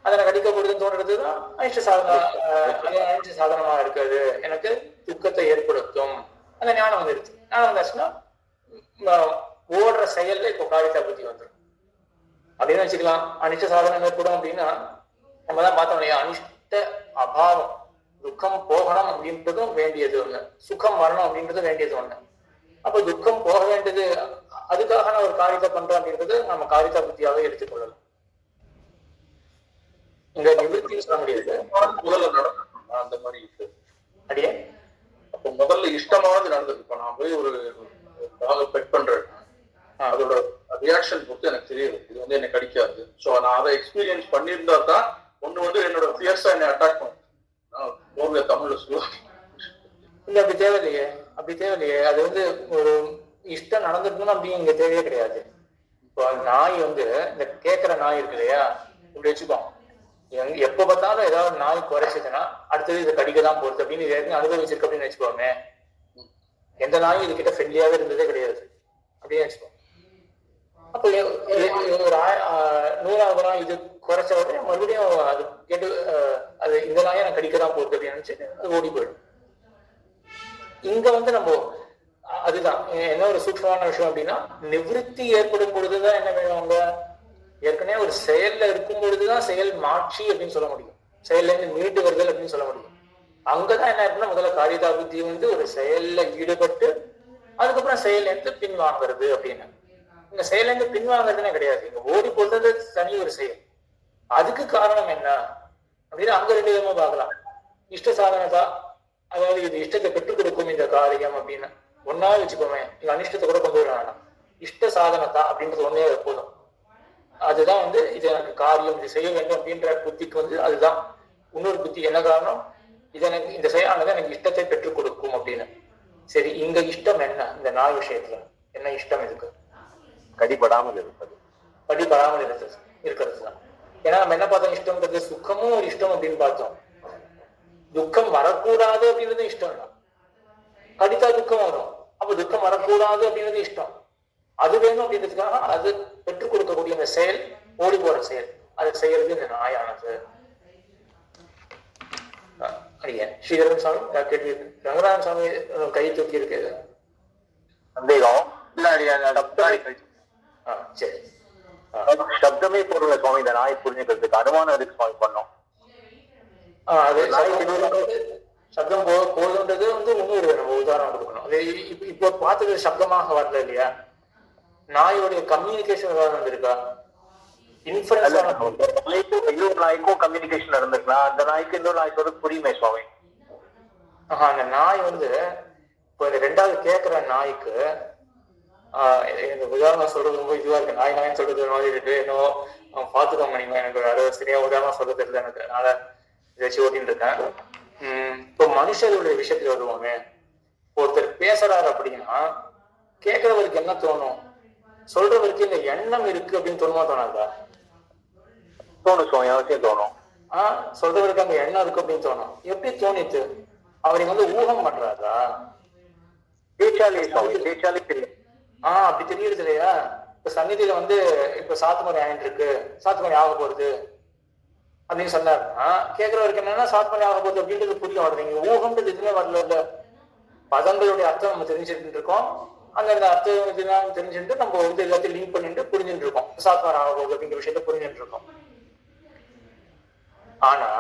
அதனை கடிக்க போகுதுன்னு தோன்றதுதான் அனிஷ்ட சாதனமா இருக்காது, எனக்கு துக்கத்தை ஏற்படுத்தும். அந்த ஞானம் வந்துருச்சு. ஞானம் வந்தாச்சுன்னா ஓடுற செயல்ல இப்போ காரிதா புத்தி வந்துடும் அப்படின்னு வச்சுக்கலாம். அனிஷ்ட சாதனம் ஏற்படும் அப்படின்னா நம்ம தான் பார்த்தோம் இல்லையா, அனிஷ்ட அபாவம், துக்கம் போகணும் அப்படின்றதும் வேண்டியது ஒண்ணு, சுகம் வரணும் அப்படின்றதும் வேண்டியது ஒண்ணு. அப்ப துக்கம் போக வேண்டியது, அதுக்காக நான் ஒரு காரியத்தை பண்றேன் அப்படின்றது நம்ம காரிதா புத்தியாவே எடுத்துக்கொள்ளலாம். இங்க நிவர்த்தி சொல்ல முடியாது, முதல்ல நடக்கும் அந்த மாதிரி இருக்கு அடியே. அப்ப முதல்ல இஷ்டமானது நடந்தது. இப்ப நான் போய் ஒரு பெட் பண்றேன், அதோட ரியாக்ஷன் பொறுத்து எனக்கு தெரியுது இது வந்து என்னை கடிக்காது. ஸோ நான் அதை எக்ஸ்பீரியன்ஸ் பண்ணியிருந்தா தான் ஒண்ணு வந்து என்னோட ஃபியர்ஸா என்னை அட்டாக் பண்ணும். தமிழ்ல சொல்லுவாங்க இல்ல, அப்படி தேவையில்லையே, அது வந்து ஒரு இஷ்டம் நடந்துருக்குன்னு அப்படி இங்க தேவையே கிடையாது. இப்போ நாய் வந்து இந்த கேட்கிற நாய் இருக்கு இல்லையா, இப்படி வச்சுக்கோ, எப்ப பார்த்தாலும் ஏதாவது நாய் குறைச்சதுன்னா அடுத்தது இதை கடிக்கதான் போகுது அப்படின்னு ஏற்கனவே அனுபவிச்சிருக்கு அப்படின்னு வச்சுக்கோமே. எந்த நாயும் இது கிட்ட ஃப்ரெண்ட்லியாவே இருந்ததே கிடையாது அப்படின்னு வச்சுக்கோ. அப்போ ஒரு 100வது நாள் இது குறைச்ச உடனே மறுபடியும் அது கேட்டு அது இந்த நாயை நான் கடிக்கதான் போகுது அப்படின்னு நினைச்சு அது ஓடி போயிடும். இங்க வந்து நம்ம அதுதான் என்ன ஒரு சூக்ஷ்மமான விஷயம் அப்படின்னா, நிவிருத்தி ஏற்படும் பொழுதுதான் என்ன வேணும், அவங்க ஏற்கனவே ஒரு செயல்ல இருக்கும் பொழுதுதான் செயல் மாற்றி அப்படின்னு சொல்ல முடியும், செயல்ல இருந்து மீண்டு வருதல் அப்படின்னு சொல்ல முடியும். அங்கதான் என்ன இருக்குன்னா, முதல்ல காரிதா புத்தி வந்து ஒரு செயல்ல ஈடுபட்டு அதுக்கப்புறம் செயல்ல இருந்து பின்வாங்கிறது அப்படின்னு. இந்த செயல்ல இருந்து பின்வாங்கிறதுனே கிடையாது, இங்க ஓடி போடுறது தனி ஒரு செயல். அதுக்கு காரணம் என்ன அப்படின்னு அங்க 2 விதமா பார்க்கலாம். இஷ்ட சாதனதா, அதாவது இது இஷ்டத்தை பெற்றுக் கொடுக்கும் இந்த காரியம் அப்படின்னு ஒன்னா வச்சுக்கோமே. இது அனிஷ்டத்தை கூட கொண்டு வர வேண்டாம், இஷ்ட சாதனதா அப்படின்றது ஒன்னே போதும். அதுதான் வந்து இது எனக்கு காரியம், இது செய்ய வேண்டும் அப்படின்ற புத்திக்கு வந்து அதுதான். இன்னொரு புத்தி என்ன காரணம், இது எனக்கு இந்த செயலானது எனக்கு இஷ்டத்தை பெற்றுக் கொடுக்கும் அப்படின்னு. சரி, இங்க இஷ்டம் என்ன, இந்த நாய் விஷயத்துல என்ன இஷ்டம் இருக்கு? கடிபடாமல் இருப்பது, கடிபடாமல் இருக்கிறது தான். ஏன்னா நம்ம என்ன பார்த்தோம், இஷ்டம்ன்றது சுக்கமும் ஒரு இஷ்டம் அப்படின்னு பார்த்தோம். துக்கம் வரக்கூடாது அப்படின்றது இஷ்டம் தான். கடித்தா துக்கம் வரும், அப்ப துக்கம் வரக்கூடாது அப்படின்றது இஷ்டம். அது வேணும் அப்படின்றதுக்காக அது பெற்றுக் கொடுக்கக்கூடிய அந்த செயல், ஓடி போற செயல், அதை செய்யறது இந்த நாயானது. ஐயா ஸ்ரீதரன் சாமி கேள்வி இருக்கு. ரங்கநாதன் சாமி கை தூக்கி இருக்கு. சந்தேகம் சரி. சப்தமே பொருள் சுவாமி இந்த நாய் புரிஞ்சுக்கிறதுக்கு அனுமானம் எதுக்கு சுவாமி பண்ணோம்? அது சப்தம் போதுன்றது வந்து இன்னொரு நம்ம உதாரணம் கொடுக்கணும். அது இப்போ பார்த்தது சப்தமாக வரல இல்லையா? நாயோடைய கம்யூனிகேஷன் ஏதாவது வந்திருக்கா? இன்னொரு நாய்க்கும் கம்யூனிகேஷன் நடந்திருக்கலாம். அந்த நாய்க்கு இன்னொரு நாய்க்கு வந்து புரியுமே சுவாமி? அந்த நாய் வந்து இப்போ இந்த ரெண்டாவது கேட்கிற நாய்க்கு இந்த உதாரணம் சொல்றது ரொம்ப இதுவா இருக்கு. நாயின்னு சொல்றது மாதிரி இருக்கு. என்னவோ பாத்துக்கோங்க, நீங்க எனக்கு வேற சரியா உதாரணம் சொல்றது இல்லை எனக்கு. அதனால இதை வச்சு ஓட்டின்னு இருக்கேன். இப்போ மனுஷர்களுடைய விஷயத்துல வருவாங்க. ஒருத்தர் பேசுறாரு அப்படின்னா கேட்கறவருக்கு என்ன தோணும்? சொல்றவருக்கு இந்த எண்ணம் இருக்கு அப்படின்னு தோணுமா தோணாதா? தோணும் சுவாமி, அவசியம் தோணும். சொல்றவருக்கு அந்த எண்ணம் இருக்கு அப்படின்னு தோணும். எப்படி தோணித்து? அவருக்கு வந்து ஊகம் பண்றாரா? பேச்சாலே பேச்சாலே தெரியும். அப்படி தெரியுது இல்லையா? இப்ப சந்நிதியில வந்து இப்ப சாத்துமணி ஆயிட்டு இருக்கு, சாத்துமணி ஆக போறது அப்படின்னு சொன்னாருன்னா கேட்கறவருக்கு என்னன்னா சாத்துமணி ஆக போகுது அப்படின்றது புரிய மாட்டேங்க. ஊகம்ன்றது எதுவுமே வரல இல்ல. பதங்களுடைய அர்த்தம் நம்ம தெரிஞ்சுட்டு இருக்கோம். அந்த அர்த்தம் தெரிஞ்சுட்டு நம்ம வந்து எல்லாத்தையும் லிங்க் பண்ணிட்டு புரிஞ்சுட்டு இருக்கோம். சாத்துமணி ஆக போகுது அப்படிங்கிற விஷயத்த புரிஞ்சுட்டு இருக்கோம். ஆனா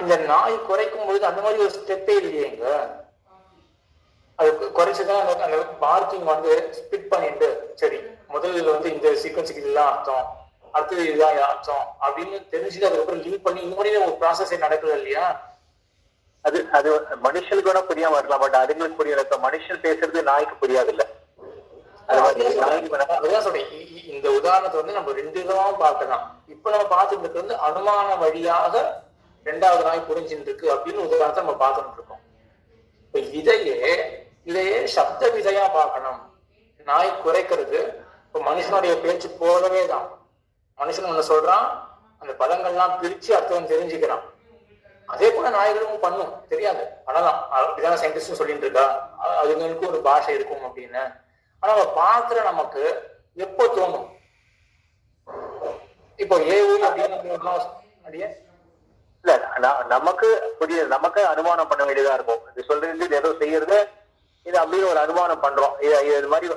இந்த நாய் குறைக்கும் பொழுது அந்த மாதிரி ஒரு ஸ்டெப்பே இல்லையேங்க. அது குறைச்சுதான் அந்த பார்க்கிங் வந்து ஸ்பிட் பண்ணிட்டு சரி முதல்ல வந்து இந்த சீக்வன்ஸுக்கு இதுதான் அர்த்தம், அடுத்தது இதுதான் அர்த்தம் அப்படின்னு தெரிஞ்சுட்டு அதுக்கப்புறம் லிங்க் பண்ணி இந்த மாதிரி ஒரு ப்ராசஸே நடக்குது இல்லையா? அது அது மனுஷனுக்கு கூட புரியாம இருக்கலாம். பட் அதுங்களுக்கு புரியல. இப்ப மனுஷன் பேசுறது நாய்க்கு புரியாது இல்ல. அதுதான் சொல்றேன். இந்த உதாரணத்தை வந்து நம்ம ரெண்டு விதமா பார்க்கலாம். இப்ப நம்ம பார்த்துட்டு வந்து அனுமான வழியாக ரெண்டாவது நாய் புரிஞ்சுட்டு இருக்கு அப்படின்னு உதாரணத்தை நம்ம பார்த்துட்டு இருக்கோம். இப்ப இதையே சப்த விதையா பார்க்கணும். நாய் குறைக்கிறது இப்ப மனுஷனுடைய பேச்சு போலவே தான். மனுஷன் ஒண்ணு சொல்றான், அந்த பதங்கள்லாம் பிரிச்சு அர்த்தம் தெரிஞ்சுக்கிறான். அதே போல நாய்களும் பண்ணும், தெரியாது பண்ணலாம். அப்படிதான் சயின்டிஸ்டும் சொல்லிட்டு இருக்கா அதுங்களுக்கு ஒரு பாஷை இருக்கும் அப்படின்னு. ஆனா நம்ம பார்க்கிற நமக்கு எப்போ தோணும்? இப்போ அப்படின்னு இல்ல நமக்கு புரியுது, நமக்கு அனுமானம் பண்ண வேண்டியதா இருக்கும். இது சொல்றது இது ஏதோ செய்யறது இது அப்படின்னு ஒரு அனுமானம் பண்றோம். இது மாதிரி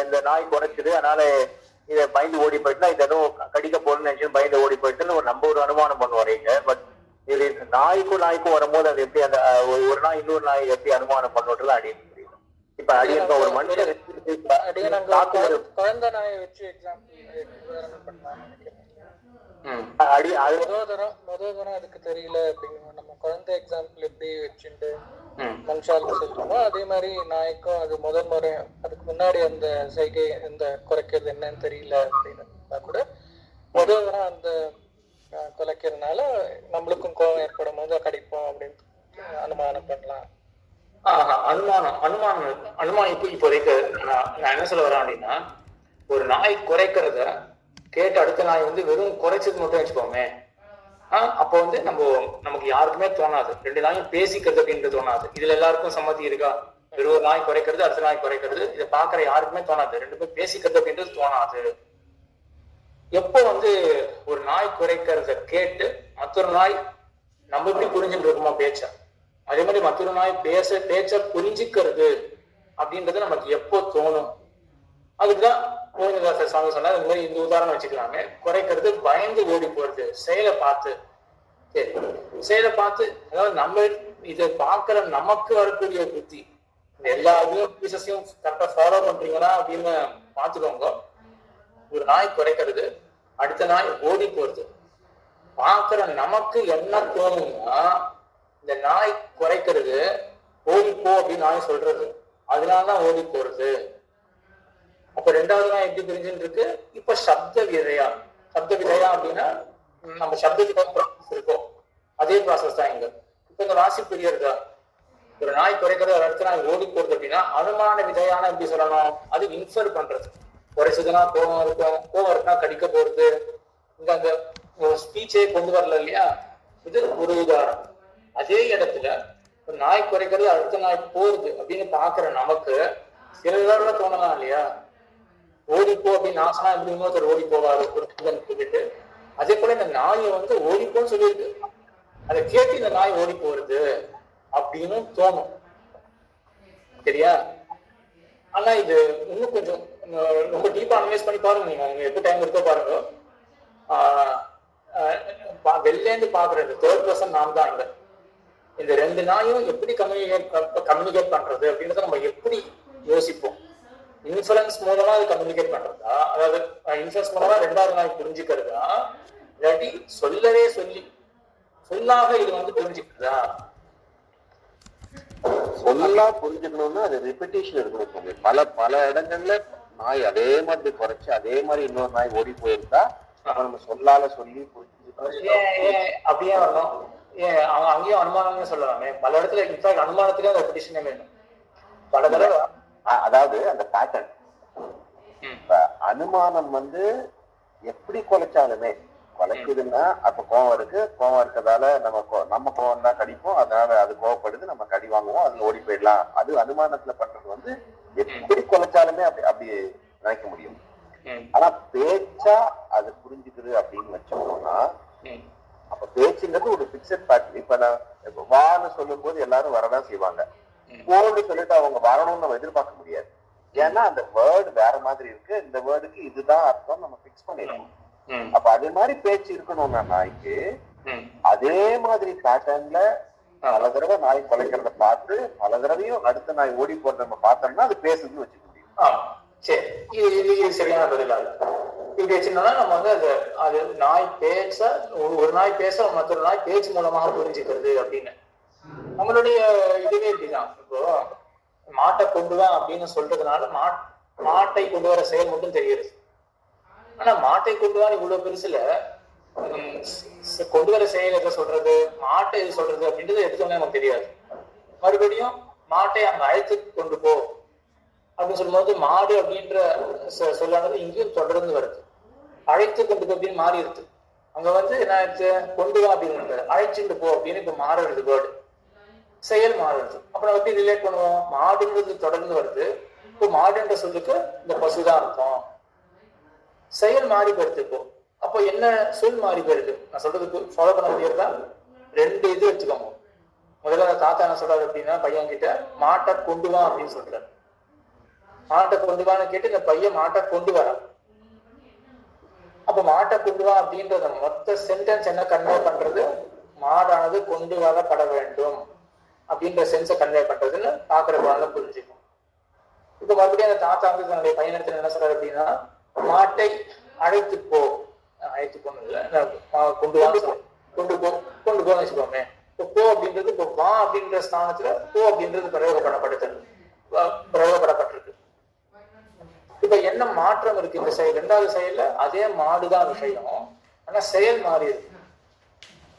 இந்த நாய் குறைச்சிது அதனால இதை பயந்து ஓடி போயிட்டுனா இது ஏதோ கடிக்க போறேன்னு நினைச்சு பயந்து ஓடி போயிட்டுன்னு நம்ம ஒரு அனுமானம் பண்ணுவோம். பட் இது நாய்க்கும் வரும்போது அது எப்படி அந்த ஒரு நாய் இன்னொரு நாய் எப்படி அனுமானம் பண்ணுறது அப்படின்னு புரியும். இப்ப அடிக்க ஒரு மனுஷன் குழந்தை நாயை வச்சு எக்ஸாம்பிள் அதுக்கு தெரியல அப்படிங்கிற நம்ம குழந்தை எக்ஸாம்பிள் எப்படி வச்சுட்டு மனுஷாலுக்கு சொல்றோமோ அதே மாதிரி நாய்க்கும் அது முதல் முறை அதுக்கு முன்னாடி அந்த சைகை இந்த குறைக்கிறது என்னன்னு தெரியல அப்படின்னா கூட முதல் தரம் அந்த குலைக்கிறதுனால நம்மளுக்கும் கோபம் ஏற்படும் போது கடிப்போம் அப்படின்னு அனுமானம் பண்ணலாம். அனுமானம் இப்போதைக்கு நான் என்ன சொல்ல வரேன் அப்படின்னா, ஒரு நாய் குறைக்கிறத கேட்டு அடுத்த நாய் வந்து வெறும் குறைச்சது மட்டும் வச்சுக்கோமே, அப்போ வந்து நமக்கு யாருக்குமே தோணாது. ரெண்டு நாயும் பேசிக்கிறது அப்படின்றது தோணாது. இதுல எல்லாருக்கும் சம்மதி இருக்கா? வெறும் ஒரு நாய் குறைக்கிறது அடுத்த நாய் குறைக்கிறது இதை பாக்குற யாருக்குமே தோணாது. ரெண்டு பேரும் பேசிக்கிறது அப்படின்றது தோணாது. எப்போ வந்து ஒரு நாய் குறைக்கிறத கேட்டு மற்றொரு நாய் நம்ம எப்படி புரிஞ்சுட்டு இருக்குமா பேச்ச, அதே மாதிரி மற்றொரு நாய் பேச்ச புரிஞ்சுக்கிறது அப்படின்றது நமக்கு எப்போ தோணும்? அதுக்குதான் கோவிந்ததாசர் சாமி சொன்னார். இந்த மாதிரி இந்த உதாரணம் வச்சுக்கலாமே. குறைக்கிறது பயந்து ஓடி போறது, செயலை பார்த்து சரி செயலை பார்த்து, அதாவது நம்ம இதை பார்க்கிற நமக்கு வரக்கூடிய புத்தி எல்லா பீசஸையும் கரெக்டா ஃபாலோ பண்றீங்களா அப்படின்னு பார்த்துக்கோங்க. ஒரு நாய் குறைக்கிறது அடுத்த நாய் ஓடி போறது பார்க்கிற நமக்கு என்ன தோணும்னா, இந்த நாய் குறைக்கிறது ஓடிப்போ அப்படின்னு நாய் சொல்றது, அதனாலதான் ஓடி போறது. அப்ப ரெண்டாவது நாய் எப்படி பிரிஞ்சுட்டு இருக்கு? இப்ப சப்த விதையா அப்படின்னா நம்ம சப்தத்துக்கு இருக்கோம், அதே ப்ராசஸ் தான் இங்க. இப்ப இந்த வாசி புரியறதா? ஒரு நாய் குறைக்கிறது அடுத்த நாய் ஓடி போறது அப்படின்னா அனுமான விதையான எப்படி சொல்லணும்? அது இன்ஃபர் பண்றது. குறைச்சதுன்னா கோவம் இருக்கும், கோவம் இருக்குன்னா கடிக்க போறது. இங்க அந்த ஸ்பீச்சே கொண்டு வரல இல்லையா? இது ஒரு உதாரணம். அதே இடத்துல ஒரு நாய் குறைக்கிறது அடுத்த நாய் போறது அப்படின்னு பாக்குற நமக்கு சில விதத்துல தோணலாம் இல்லையா? ஓடிப்போ அப்படின்னு நான் சொன்னா எப்படி இன்னொருத்தர் ஓடி போவாரு சொல்லிட்டு, அதே போல இந்த நாயை வந்து ஓடிப்போன்னு சொல்லியிருக்கு. அதை கேட்டு இந்த நாய் ஓடி போறது அப்படின்னு தோணும். சரியா? ஆனா இது இன்னும் கொஞ்சம் ரொம்ப டீப்பா அனலைஸ் பண்ணி பாருங்க. நீங்க எப்போ டைம் இருக்கோ பாருங்க. வெளிலேருந்து பாக்குற இந்த தேர்ட் பர்சன் நான் தான். இந்த ரெண்டு நாயும் எப்படி கம்யூனிகேட் பண்றது அப்படின்றத நம்ம எப்படி யோசிப்போம். இன்ஃபரன்ஸ் மூலமா அது கம்யூனிகேட் பண்றதா, அதாவது இன்ஃபரன்ஸ் மூலமா ரெண்டாவது நாய் புரிஞ்சுக்கிறதா, இல்லாட்டி சொல்லாக இது புரிஞ்சுக்கிறதா? சொல்லா புரிஞ்சுக்கணும்னா அது ரிப்பீட்டேஷன் இருக்கணும். பல இடங்கள்ல நாய் அதே மாதிரி குறைச்சு அதே மாதிரி இன்னொரு நாய் ஓடி போயிருந்தா நம்ம சொல்லால சொல்லி அப்படியே வரணும். அவங்க அங்கேயும் அனுமானம்னு சொல்லலாமே. பல இடத்துல இன்ஃபேக்ட் அனுமானத்துக்கு அந்த ரெப்பிட்டேஷனே வேணும் பல தடவை. அதாவது அந்த பேட்டர்ன் அனுமானம் எப்படி குலைச்சாலுமே குலைக்குதுன்னா அப்ப கோவம் இருக்கு, கோவம் இருக்கிறதால நம்ம கோவம் தான் கடிப்போம், அதனால அது கோவப்படுது, நம்ம கடி வாங்குவோம், அதுல ஓடி போயிடலாம். அது அனுமானத்துல பண்றது எப்படி குலைச்சாலுமே அப்படி நினைக்க முடியும். ஆனா பேச்சா அது புரிஞ்சுக்குது அப்படின்னு வச்சோம்னா அப்ப பேச்சுங்கிறது ஒரு பிக்சட் ஃபேக்ட். இப்ப நான் வான்னு சொல்லும் போது எல்லாரும் வரதான் செய்வாங்க. போன்னு சொல்லிட்டு அவங்க வரணும்னு நம்ம எதிர்பார்க்க முடியாது. ஏன்னா அந்த வேர்டு வேற மாதிரி இருக்கு, இந்த வேர்டுக்கு இதுதான் அர்த்தம் நம்ம பிக்ஸ் பண்ணிடணும். அப்ப அதே மாதிரி பேச்சு இருக்கணும்னா நாய்க்கு அதே மாதிரி பேட்டர்ன்ல பல தடவை நாய் குலைக்கிறத பார்த்து பல தடவையும் அடுத்த நாய் ஓடி போறத நம்ம பார்த்தோம்னா அது பேசுதுன்னு வச்சுக்க முடியும். சரி, இது சரியான பதிலாக இப்படி வச்சிருந்தோம்னா நம்ம அது நாய் பேச ஒரு நாய் பேச மற்றொரு நாய் பேச்சு மூலமாக புரிஞ்சுக்கிறது அப்படின்னு நம்மளுடைய இதுவே இப்படிதான். இப்போ மாட்டை கொண்டு வா அப்படின்னு சொல்றதுனால மாட்டை கொண்டு வர செயல் மட்டும் தெரியுது. ஆனா மாட்டை கொண்டு வா இவ்வளவு பெருசுல கொண்டு வர செயல் எதை சொல்றது, மாட்டை எது சொல்றது அப்படின்றது எடுத்தோன்னே நமக்கு தெரியாது. மறுபடியும் மாட்டை அங்க அழைத்து கொண்டு போ அப்படின்னு சொல்லும்போது மாடு அப்படின்ற சொல்லானது இங்கேயும் தொடர்ந்து வருது. அழைத்து கொண்டு போ அப்படின்னு மாறி இருக்கு. அங்க என்ன ஆயிடுச்சு, கொண்டு வா அப்படின்னு அழைச்சிட்டு போ அப்படின்னு இப்ப மாறுறது வேர்டு, செயல் மாறுறது. அப்புறம் எப்படி ரிலேட் பண்ணுவோம், மாடுன்றது தொடர்ந்து வருது. இப்போ மாடுன்ற சொல்லுக்கு இந்த பசுதான் அர்த்தம். செயல் மாறி போயிடுது. இப்போ அப்போ என்ன சொல் மாறி போயிடுது. நான் சொல்றதுக்கு ஃபாலோ பண்ண முடியாதா? ரெண்டு இது வச்சுக்கோங்க. முதல்ல தாத்தா என்ன சொல்றாரு அப்படின்னா, பையன் கிட்ட மாட்டை கொண்டு வா அப்படின்னு சொல்றாரு. மாட்டை கொண்டு வான்னு கேட்டு இந்த பையன் மாட்டை கொண்டு வர. அப்ப மாட்டை கொண்டு வா அப்படின்றத மொத்த சென்டென்ஸ் என்ன கன்வே பண்றது, மாடானது கொண்டு வரப்பட வேண்டும் அப்படின்ற சென்ஸை கன்வே பண்றதுன்னு பாக்குற குழந்தை புரிஞ்சுக்கும். இப்ப மறுபடியும் அந்த தாத்தா தன்னுடைய பையனத்துல என்ன சொல்றாரு அப்படின்னா, மாட்டை அழைத்து போ, அழைத்து போன்னு இல்லை, கொண்டு வா, கொண்டு போன்னு வச்சுக்கோமே. இப்போ போ அப்படின்றது இப்போ வா அப்படின்ற ஸ்தானத்துல போ அப்படின்றது பிரயோகப்படப்பட்டிருக்கு. இப்ப என்ன மாற்றம் இருக்கு இந்த செயல்? ரெண்டாவது செயல்ல அதே மாடுதான் விஷயம், ஆனா செயல் மாறி இருக்கு.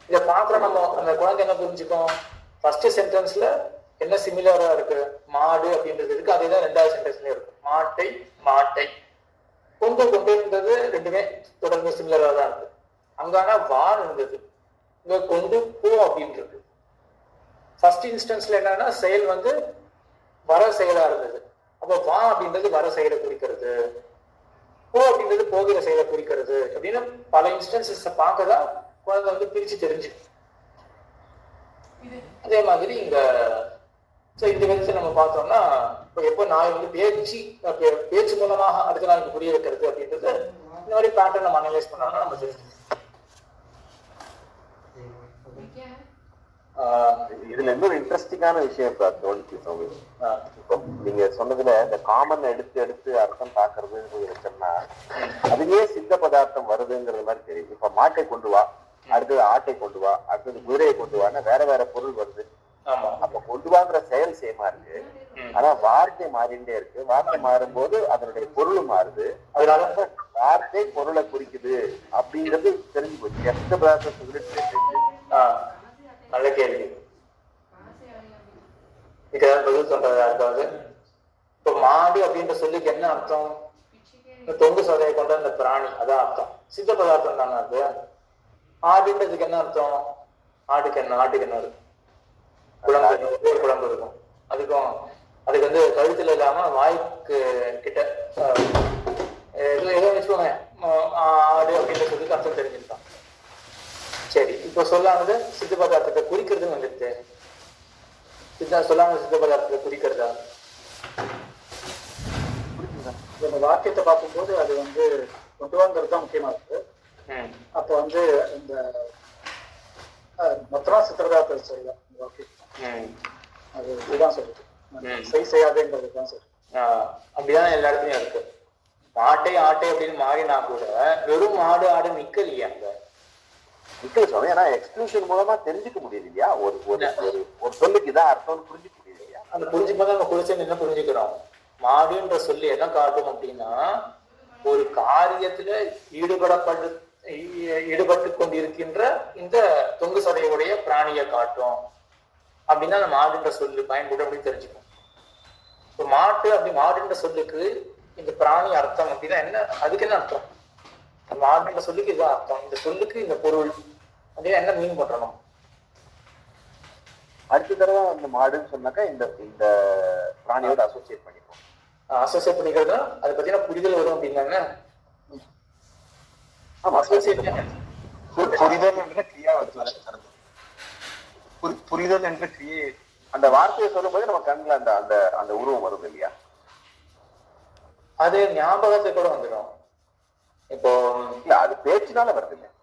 இதை பாக்குற நம்ம அந்த குழந்தை என்ன புரிஞ்சுக்கும், ஃபர்ஸ்ட் சென்டென்ஸ்ல என்ன சிமிலரா இருக்கு, மாடு அப்படின்றது இருக்கு, அதேதான் ரெண்டாவது சென்டென்ஸ்லயும் இருக்கு. மாட்டை கொண்டுன்றது ரெண்டுமே தொடர்ந்து சிமிலரா தான் இருக்கு. அங்கானா வான் இருந்தது, இங்க கொண்டு போ அப்படின்றது. ஃபர்ஸ்ட் இன்ஸ்டன்ஸ்ல என்னன்னா செயல் வர செயலா இருந்தது. அப்போ வா அப்படின்றது வர செயலை குறிக்கிறது, போ அப்படின்றது போகிற செயலை குறிக்கிறது அப்படின்னு பல இன்ஸ்டன்சஸ் பார்க்கதான் குழந்தை பிரிச்சு தெரிஞ்சு. அதே மாதிரி இந்த விதத்தை நம்ம பார்த்தோம்னா, இப்போ எப்போ நாய் பேச்சு மூலமாக அடுத்த நாளுக்கு புரிய வைக்கிறது அப்படின்றது இந்த மாதிரி பேட்டர்ன் நம்ம அனலைஸ் பண்ணோம்னா நம்ம தெரிஞ்சுக்கணும். இதுல இன்னொரு இன்ட்ரெஸ்டிங்கான விஷயம் இப்போ நீங்க சொன்னதுல இந்த காமன் எடுத்து அர்த்தம் பாக்குறதுன்னு வச்சோம்னா அதுலயே சித்த பதார்த்தம் வருதுங்கிறது மாதிரி தெரியும். இப்ப மாட்டை கொண்டு வா, அடுத்தது ஆட்டை கொண்டு வா, அடுத்தது குதிரையை கொண்டு வான்னா வேற பொருள் வருது. அப்ப கொண்டு வாங்குற செயல் சேமா இருக்கு, ஆனா வார்த்தை மாறிண்டே இருக்கு. வார்த்தை மாறும்போது அதனுடைய பொருள் மாறுது. அதனால வார்த்தை பொருளை குறிக்குது அப்படிங்கிறது தெரிஞ்சு போச்சு. எந்த பதார்த்தம் சொல்லிட்டு நல்ல கேள்வி. இதுக்கு பதில் சொல்றது யாருக்காவது? இப்போ மாடு அப்படின்ற சொல்லுக்கு என்ன அர்த்தம்? தொங்கு சதையை கொண்ட அந்த பிராணி, அதான் அர்த்தம். சித்த பதார்த்தம் தானே அது. ஆடுன்றதுக்கு என்ன அர்த்தம்? ஆட்டுக்கு என்ன இருக்கு, குழம்பு இருக்கும். அதுக்கு கழுத்துல இல்லாம வாய்க்கு கிட்ட ஏதோ வச்சுக்கோங்க, ஆடு அப்படின்ற சொல்லுக்கு அர்த்தம் தெரிஞ்சிருக்கான். சரி, இப்போ இப்போ சொல்லானது சித்த பதார்த்தத்தை குறிக்கிறதுன்னு வந்துட்டு சொல்லாமல் சித்த பதார்த்தத்தை குறிக்கிறதா? இந்த வாக்கியத்தை பார்க்கும்போது அது வந்து கொண்டு வாங்கிறது தான் முக்கியமா இருக்கு. அப்போ வந்து இந்த மொத்தமா சித்திரதார்த்தம் சொல்லல இந்த வாக்கியம், அது இதுதான் சொல்லுது, செய்யாதேங்கிறது தான் சொல்லுது. அப்படிதான் எல்லா இடத்துலயும் இருக்கு. மாட்டை ஆட்டை அப்படின்னு மாறினா கூட வெறும் மாடு ஆடு நிக்கலையா அங்க நிக்கல சுவாமி. ஏன்னா எக்ஸ்பிளேஷன் மூலமா தெரிஞ்சுக்க முடியுது இல்லையா, ஒரு ஒரு சொல்லுக்கு இதான் அர்த்தம்னு புரிஞ்சுக்க முடியுது இல்லையா. அந்த புரிஞ்சுப்போது நம்ம குறிச்சு என்ன புரிஞ்சுக்கிறோம், மாடுன்ற சொல்லி என்ன காட்டும் அப்படின்னா ஒரு காரியத்துல ஈடுபட்டு கொண்டிருக்கின்ற இந்த தொங்கு சதையுடைய பிராணியை காட்டும் அப்படின்னா அந்த மாடுன்ற சொல்லு பயன்படும் அப்படின்னு தெரிஞ்சுக்கும். இப்போ மாட்டு அப்படி மாடுன்ற சொல்லுக்கு இந்த பிராணி அர்த்தம் அப்படின்னா என்ன, அதுக்கு என்ன அர்த்தம்? மாடுன்ற சொல்லுக்கு இதுதான் அர்த்தம், இந்த சொல்லுக்கு இந்த பொருள் அப்படின்னா என்ன மீன் பண்றோம்? அடுத்த தடவை அந்த மாடுன்னு சொன்னாக்கா இந்த இந்த பிராணியோட அசோசியேட் பண்ணிப்போம். அசோசியேட் பண்ணிக்கிறதுனா அதை பத்தின புரிதல் வரும் அப்படின்னாங்க. புரிதல் என்ற கிரியை அந்த வார்த்தையை சொல்லும் போது நம்ம கண்ணுல அந்த அந்த அந்த உருவம் வருது இல்லையா, அது ஞாபகத்தை கூட வந்துடும். இப்போ இல்ல அது பேச்சுனால வருது இல்லையா,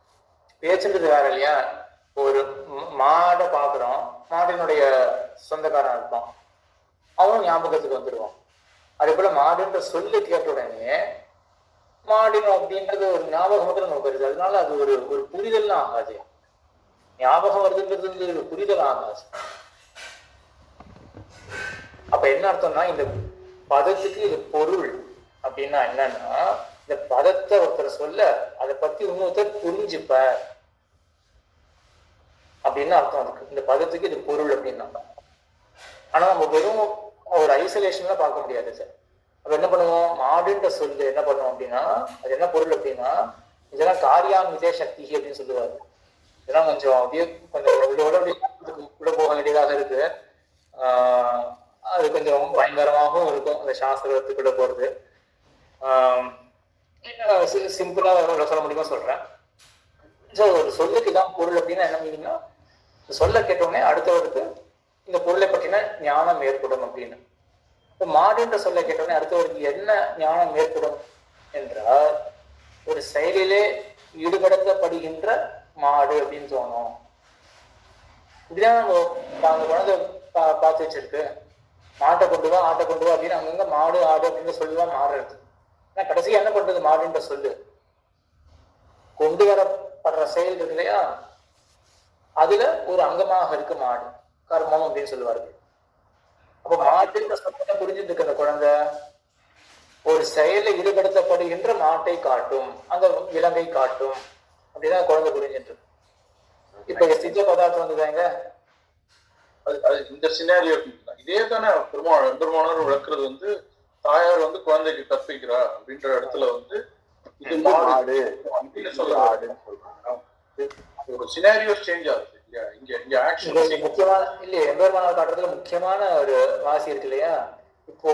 பேச்சுன்றது வேற இல்லையா. ஒரு மாடை பாக்குறோம், மாடினுடைய சொந்தக்காரன் இருப்பான், அவனும் ஞாபகத்துக்கு வந்துடுவான். அதே போல மாடுன்ற சொல்லு கேட்ட உடனே மாடினம் அப்படின்றது ஒரு ஞாபகம் மட்டும் நமக்கு வருது. அதனால அது ஒரு ஒரு புரிதல்லாம் ஆகாது. ஞாபகம் வருதுன்றது ஒரு புரிதல் ஆகாது. அப்ப என்ன அர்த்தம்னா இந்த பதத்துக்கு இது பொருள் அப்படின்னா என்னன்னா இந்த பதத்தை ஒருத்தர் சொல்ல அதை பத்தி இன்னொருத்தர் புரிஞ்சுப்ப அப்படின்னு அர்த்தம் இருக்கு. இந்த பதத்துக்கு இது பொருள் அப்படின்னா. ஆனா நம்ம வெறும் ஒரு ஐசோலேஷன்ல பார்க்க முடியாது சார். அப்ப என்ன பண்ணுவோம், மாடுன்ற சொல்லு என்ன பண்ணுவோம் அப்படின்னா அது என்ன பொருள் அப்படின்னா இதெல்லாம் காரியான்விதே சக்தி அப்படின்னு சொல்லுவாரு. இதெல்லாம் கொஞ்சம் அப்படியே கொஞ்சம் உள்ள போக வேண்டியதாக இருக்கு. அது கொஞ்சம் பயங்கரமாகவும் இருக்கும் அந்த சாஸ்திரத்துக்குள்ள போறது. சிம்பிளா சொல்ல முடியுமா சொல்றேன். ஸோ ஒரு சொல்லுக்கு இதான் பொருள் அப்படின்னா என்ன மீனிங்னா சொல்ல கேட்டோடனே அடுத்தவருக்கு இந்த பொருளை பற்றின ஞானம் ஏற்படும் அப்படின்னு. இப்போ மாடுன்ற சொல்ல கேட்டோடனே அடுத்தவருக்கு என்ன ஞானம் ஏற்படும் என்றால் ஒரு செயலிலே ஈடுபடுத்தப்படுகின்ற மாடு அப்படின்னு தோணும். இப்படிதான் அந்த குழந்தை பார்த்து வச்சிருக்கு, மாட்டை கொண்டு வா ஆட்டை கொண்டு வா அப்படின்னு அங்கங்க மாடு ஆடு அப்படின்னு சொல்லுவா மாறுறது. ஆனா கடைசியா என்ன பண்றது, மாடுன்ற சொல்லு கொண்டு வரப்படுற செயல் இருக்கு இல்லையா, அதுல ஒரு அங்கமாக இருக்கு மாடு, கர்மம் அப்படின்னு சொல்லுவார்கள். அப்ப மாட்டுன்ற சொல்ல புரிஞ்சுட்டு இருக்க அந்த குழந்தை ஒரு செயலை ஈடுபடுத்தப்படுகின்ற மாட்டை காட்டும், அந்த விலங்கை காட்டும் அப்படிதான் குழந்தை புரிஞ்சுட்டு இருக்கு. இப்ப சித்த பதார்த்தம் வந்துதாங்க இந்த சினாரியோ இதே தானே பெருமானார் விளக்குறது வந்து தாயார் வந்து குழந்தைக்கு கற்பிக்கிறா அப்படின்ற இடத்துல வந்து இது மாடு அப்படின்னு சொல்றாங்க. ஒரு சினாரியோ சேஞ்ச் ஆகுது இல்லையா, இங்க ஆக்ஷன் முக்கியமான இல்லையா எம்பெருமானார் காட்டுறதுல முக்கியமான ஒரு வாசி இருக்கு இல்லையா. இப்போ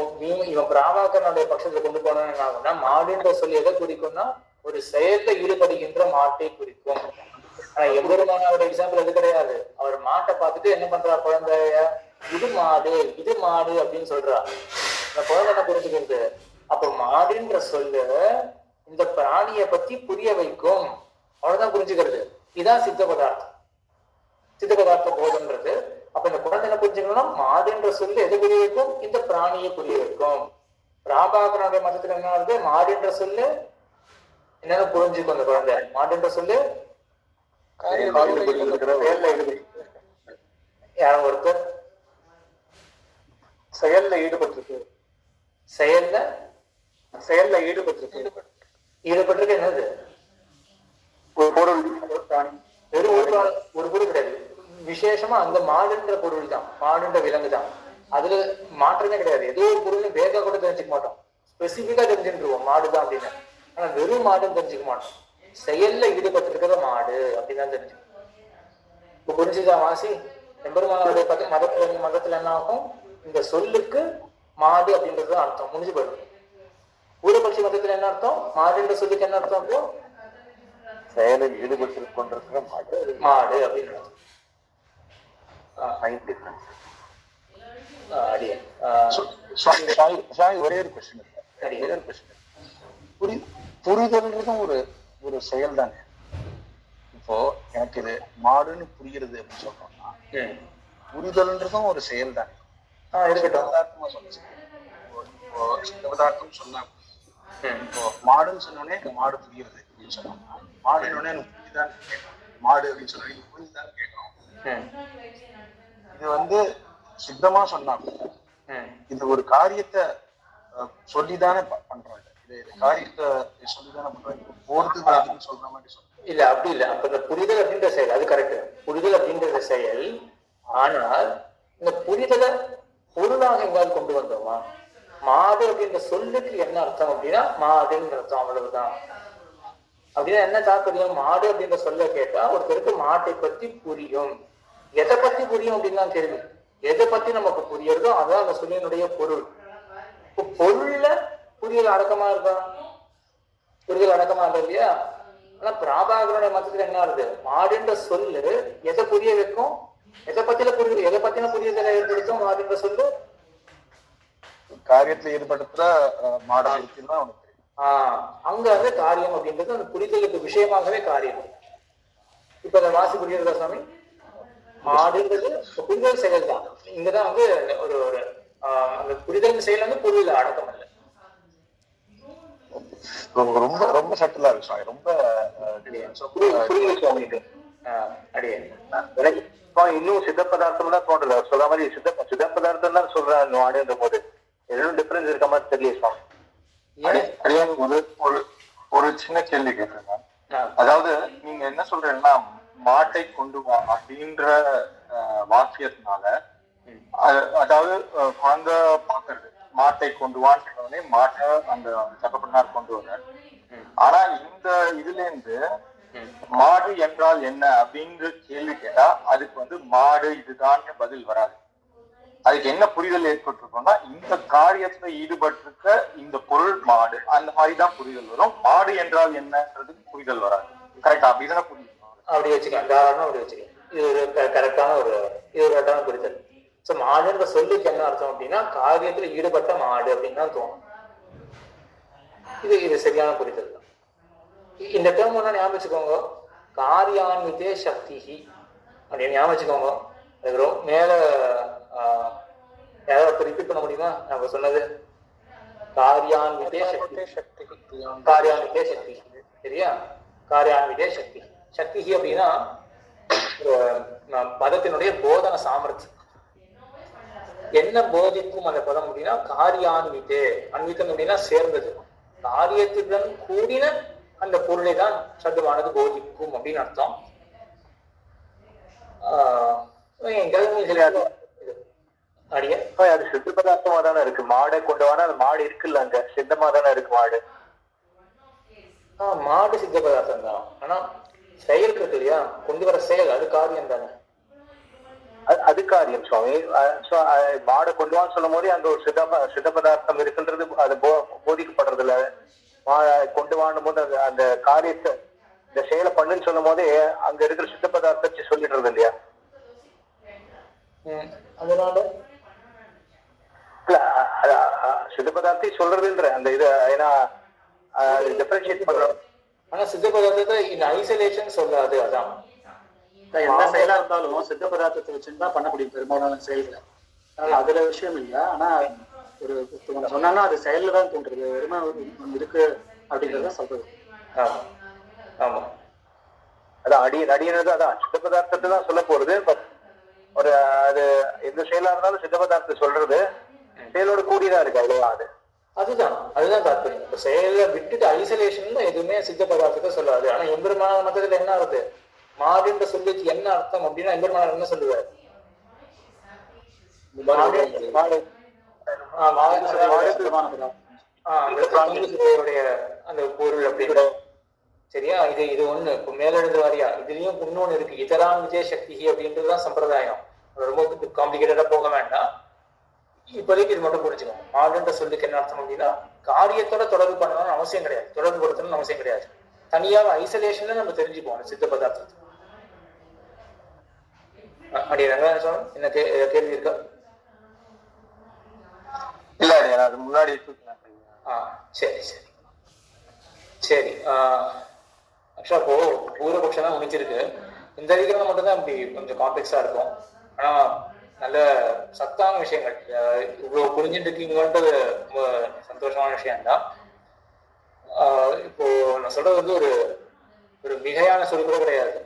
இவன் பிராமணனுடைய பட்சத்துல கொண்டு போனோம்னு என்ன ஆகும்னா மாடுன்ற சொல்லி எதை குறிக்கும்னா ஒரு செயல்ல ஈடுபடுகின்ற மாட்டை குறிக்கும். ஆனா எம்பெருமானாரோட எக்ஸாம்பிள் அது கிடையாது. அவர் மாட்டை பார்த்துட்டு என்ன பண்றா, குழந்தைய இது மாடு இது மாடு அப்படின்னு சொல்றா. அந்த குழந்தை என்ன புரிஞ்சுக்கிறது, அப்ப மாடுன்ற சொல்லு இந்த பிராணியை பத்தி புரிய வைக்கும், அவ்வளவுதான் புரிஞ்சுக்கிறது. இதான் சித்த பதார்த்தம், சித்த பதார்த்த போதன்றது. அப்ப இந்த குழந்தை என்ன புரிஞ்சுக்கணும்னா மாடுன்ற சொல்லு எதை புரிய வைக்கும், இந்த பிராணியை புரிய வைக்கும். ராபாகரனுடைய மதத்துல என்ன வருது, மாடுன்ற சொல்லு என்னன்னு புரிஞ்சுக்கும் அந்த குழந்தை. மாடுன்ற சொல்லு யாரும் ஒருத்தர் செயல்ல ஈடுபட்டிருக்கு, செயல்ல ஈடுபட்டிருக்கு என்னது ஒரு பொருள், ஒரு பொருள் கிடையாது. விசேஷமா அந்த மாடுன்ற பொருள் தான், மாடுன்ற விலங்கு தான். அதுல மாற்றமே கிடையாது. ஏதோ ஒரு பொருள் வேக கூட தெரிஞ்சுக்க மாட்டோம், ஸ்பெசிபிக்கா தெரிஞ்சுருவோம் மாடுதான் அப்படின்னு. ஆனா வெறும் மாடுன்னு தெரிஞ்சுக்க மாட்டோம், செயல்ல ஈடுபட்டிருக்கிற மாடு அப்படின்னு தெரிஞ்சுக்கணும். இப்ப புரிஞ்சுதா வாசி? எம்பெருமானுடைய மதத்துல என்ன ஆகும், இந்த சொல்லுக்கு மாடு அப்படின்றது அர்த்தம் முடிஞ்சு போயிடும். பூர்வபக்ஷி மதத்துல என்ன அர்த்தம், மாடுன்ற சொல்லுக்கு என்ன அர்த்தம், அப்போ செயலில் ஈடுபட்டு கொண்டிருக்கிற மாடு மாடு அப்படின்னு டிஃபரன்ஸ். ஒரே ஒரு கொஸ்டின் புரிதல்ன்றதும் ஒரு ஒரு செயல் தானே. இப்போ எனக்கு இது மாடுன்னு புரியுறது அப்படின்னு சொல்றோம்னா புரிதல்ன்றதும் ஒரு செயல் தானே. பதார்த்தமா சொல்லுச்சு. இப்போ சித்த பதார்த்தம் சொன்னா இப்போ மாடுன்னு சொன்னோடனே எனக்கு மாடு புரியுறது அப்படின்னு சொன்னோம்னா மாடுன்னு எனக்கு புரியுதான்னு கேட்கணும். மாடு அப்படின்னு சொன்னா எனக்கு புரியுதான்னு கேட்கணும். இது வந்து சித்தமா சொன்னா இது ஒரு காரியத்தை சொல்லிதானே பண்றாங்க. இது காரியத்தை சொல்லிதானே பண்றாங்க. போறதுக்கு சொல்ற மாதிரி சொல்றேன். இல்ல அப்படி இல்ல. அப்ப இந்த புரிதல் அப்படின்ற செயல் அது கரெக்ட். புரிதல் அப்படின்ற செயல். ஆனால் இந்த புரிதலை பொருளாக எங்காவது கொண்டு வந்தோமா? மாடு அப்படின்ற சொல்லுக்கு என்ன அர்த்தம் அப்படின்னா மாடுன்ற அர்த்தம், அவ்வளவுதான். அப்படின்னா என்ன தாற்பயம்? மாடு அப்படின்ற சொல்ல கேட்டா ஒருத்தருக்கு மாட்டை பத்தி புரியும். எதை பத்தி புரியும் அப்படின்னு தான் கேள்வி. எதை பத்தி நமக்கு புரியுறதோ அதான் அந்த சொல்லினுடைய பொருள். இப்போ பொருள்ல புரிதல் அடக்கமா இருக்கா? புரிதல் அடக்கமா இல்லை இல்லையா? ஆனா பிராபாகரனுடைய மதத்துல என்ன ஆகுது? மாடுன்ற சொல்லு எதை புரிய வைக்கும்? எதை பத்தின புரிதலை ஏற்படுத்தும்? மாடுன்ற சொல்லு காரியத்துல ஈடுபடுத்துற மாடை இருக்குன்னா அங்க வந்து காரியம் அப்படின்றது அந்த புரிதலுக்கு விஷயமாகவே காரியம். இப்ப அந்த வாசி புரியுறதா சுவாமி? மாடுன்றது புரிதல் செயல் தான். இங்கதான் வந்து ஒரு ஒரு அந்த புரிதல் செயல் வந்து பொருள் அடக்கம் இல்லை. ரொம்ப ரொம்ப சட்டலா இருக்கு சுவாமி. ரொம்ப இன்னும் சித்த பதார்த்தம் தான் தோன்றல. சொல்ற மாதிரி சித்த பதார்த்தம் தான் சொல்றேன் மாடுன்ற போது எதுவும் டிஃபரன்ஸ் இருக்க மாதிரி தெரியல சுவாமி. ஒரு சின்ன கேள்வி கேட்குறேன். அதாவது நீங்க என்ன சொல்றீங்கன்னா மாட்டை கொண்டு வா அப்படின்ற வாக்கியத்தினால அதாவது குழந்தை பாக்குறது மாட்டை கொண்டு வான்னு மாட்டை அந்த சட்டப்பண்ணார் கொண்டு வர. ஆனா இந்த இதுல இருந்து மாடு என்றால் என்ன அப்படின்னு கேள்வி கேட்டா அதுக்கு வந்து மாடு இதுதான் பதில் வராது. அதுக்கு என்ன புரிதல் ஏற்பட்டிருக்கோம்னா இந்த காரியத்துல ஈடுபட்டிருக்க இந்த பொருள் மாடு, அந்த மாதிரிதான் புரிதல் வரும். மாடு என்றால் என்னன்றதுக்கு புரிதல் வராது. கரெக்டா? அப்படிதானே புரியுது. அப்படி வச்சுக்கலாம், தாராளமா அப்படி வச்சுக்கலாம். இது ஒரு கரெக்டான புரிதல். சோ மாடுன்ற சொல்லுக்கு என்ன அர்த்தம் அப்படின்னா காரியத்துல ஈடுபட்ட மாடு அப்படின்னு தான் தோணும். இது சரியான புரிதல் தான். இந்த டேர்ம் ஒன்னா ஞாபகம் வச்சுக்கோங்க. காரியான்விதே சக்தி அப்படின்னு ஞாபகம் வச்சுக்கோங்க. அதுக்கு மேல யாராவது ரிப்பீட் பண்ண முடியுமா? நம்ம சொன்னது காரியான்விதே சக்தி. காரியான்விதே சக்தி, சரியா? காரியான்விதே சக்தி. சக்தி அப்படின்னா பதத்தினுடைய போதன சாமர்த்தியம். என்ன போதிக்கும் அந்த பதம் அப்படின்னா காரியான்விதே. அன்வித்தம் அப்படின்னா சேர்ந்தது. காரியத்துடன் கூடின அந்த பொருளை தான் சப்தமானது போதிக்கும் அப்படின்னு அர்த்தம். அது சித்த பதார்த்தமா தானே இருக்கு. மாடை கொண்டு வானா அது மாடு இருக்குல்ல, அங்க சித்தமா தானே இருக்கு மாடு. மாடு சித்த பதார்த்தம் தான். ஆனா செயல் இருக்கு இல்லையா, கொண்டு வர செயல் அது காரியம் தானே. அது காரியம் சுவாமி. மாடை கொண்டு வான்னு சொல்லும் போதே அங்க ஒரு சித்த பதார்த்தம் இருக்குன்றது அது போதிக்கப்படுறது இல்ல. கொண்டு வாணும் போது அந்த காரியத்தை இந்த செயலை பண்ணுன்னு சொல்லும் போதே அங்க இருக்கிற சித்த பதார்த்தத்தை சொல்லிடுறது இல்லையா? அதனால சித்த பதார்த்தை சொல்றதுன்ற அந்த இது ஏன்னா டிஃபரன்ஷியேட் பண்றோம். ஆனா சித்த பதார்த்தத்தை இந்த ஐசோலேஷன் சொல்லாது. அதான் எந்த செயலா இருந்தாலும் சித்த பதார்த்தத்தை வச்சுதான் பண்ண முடியும் பெரும்பாலான செயல்களை. அதுல விஷயம் இல்ல. ஆனா ஒரு சொன்னா அது செயல்ல தான் தோன்றது. வெறுமை இருக்கு அப்படிங்கறத சொல்றது. ஆமா, அதான் அடியது அதான் சித்த பதார்த்தத்தை தான் சொல்ல போறது. ஒரு அது எந்த செயலா இருந்தாலும் சித்த பதார்த்தத்தை சொல்றது செயலோட கூடியதான் இருக்கு. அவ்வளவுதான். அதுதான் தாற்பயம். இப்ப செயலை விட்டுட்டு ஐசோலேஷன் எதுவுமே சித்த பதார்த்தத்தை சொல்லாது. ஆனா எம்பெருமான மதத்துல என்ன ஆகுது? மாடுன்ற சொல்லுக்கு என்ன அர்த்தம் அப்படின்னா எம்பெருமானார் என்ன சொல்லுவார்? அந்த பொருள் அப்படின்னு, சரியா? இது ஒண்ணு. இப்ப மேலெழுந்து வாரியா இதுலயும் இன்னொன்னு இருக்கு. இதரான் விஜய சக்தி அப்படின்றதுதான் சம்பிரதாயம். ரொம்ப காம்ப்ளிகேட்டடா போக வேண்டாம். இப்போதைக்கு இது மட்டும் புரிஞ்சுக்கணும். மாடுன்ற சொல்லுக்கு என்ன அர்த்தம் அப்படின்னா காரியத்தோட தொடர்பு பண்ணணும்னு அவசியம் கிடையாது. தொடர்பு படுத்தணும்னு அவசியம் கிடையாது. தனியாக ஐசோலேஷன்ல நம்ம தெரிஞ்சுப்போம் அந்த சித்த பதார்த்தத்தை. அடி ரங்கநாதன் சுவாமி என்ன கேள்வி இருக்கா? இல்ல அது முன்னாடி சரி சரி சரி. ஆக்சுவலா இப்போ பூர்வபக்ஷம் தான் முடிஞ்சிருக்கு. இந்த அதிகரணம் மட்டும்தான் இப்படி கொஞ்சம் காம்ப்ளெக்ஸா இருக்கும். ஆனா நல்ல சத்தான விஷயங்கள் இவ்வளவு புரிஞ்சுட்டு இருக்கீங்கன்றது ரொம்ப சந்தோஷமான விஷயம்தான். இப்போ நான் சொல்றது வந்து ஒரு ஒரு மிகையான சொல் கூட கிடையாது.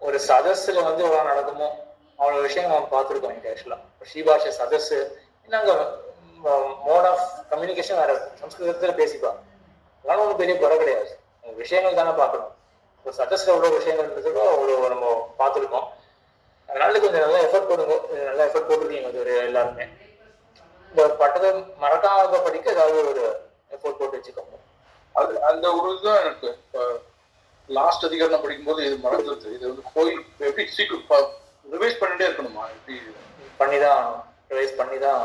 ஒரு சதஸ்ல வந்து எவ்வளவு நடக்குமோ அவ்வளவு விஷயங்கள் நம்ம பார்த்துருக்கோம். இங்க ஆக்சுவலா ஸ்ரீபாஷ சதஸ் நாங்க மோட் ஆஃப் கம்யூனிகேஷன் வேற சம்ஸ்கிருதத்துல பேசிப்பாங்க. அதனால ஒன்றும் பெரிய குறை கிடையாது. விஷயங்கள் தானே பார்க்கணும். ஒரு சதஸ்ல எவ்வளவு விஷயங்கள் இருந்ததுக்கோ அவ்வளோ நம்ம பார்த்துருக்கோம். அதனால கொஞ்சம் நல்லா எஃபர்ட் போடுங்க. நல்லா எஃபர்ட் போட்டுருக்கீங்க அது ஒரு எல்லாருமே. இந்த பட்டதை மறக்காம படிக்க ஏதாவது ஒரு எஃபர்ட் போட்டு வச்சுக்கோங்க. அது அந்த ஒரு இதுதான் எனக்கு லாஸ்ட் அதிகாரம் படிக்கும்போது இது மறந்துருது. இது வந்து போய் எப்படி சீக்கிரம் ரிவைஸ் பண்ணிட்டே இருக்கணுமா? எப்படி பண்ணிதான் ரிவைஸ் பண்ணிதான்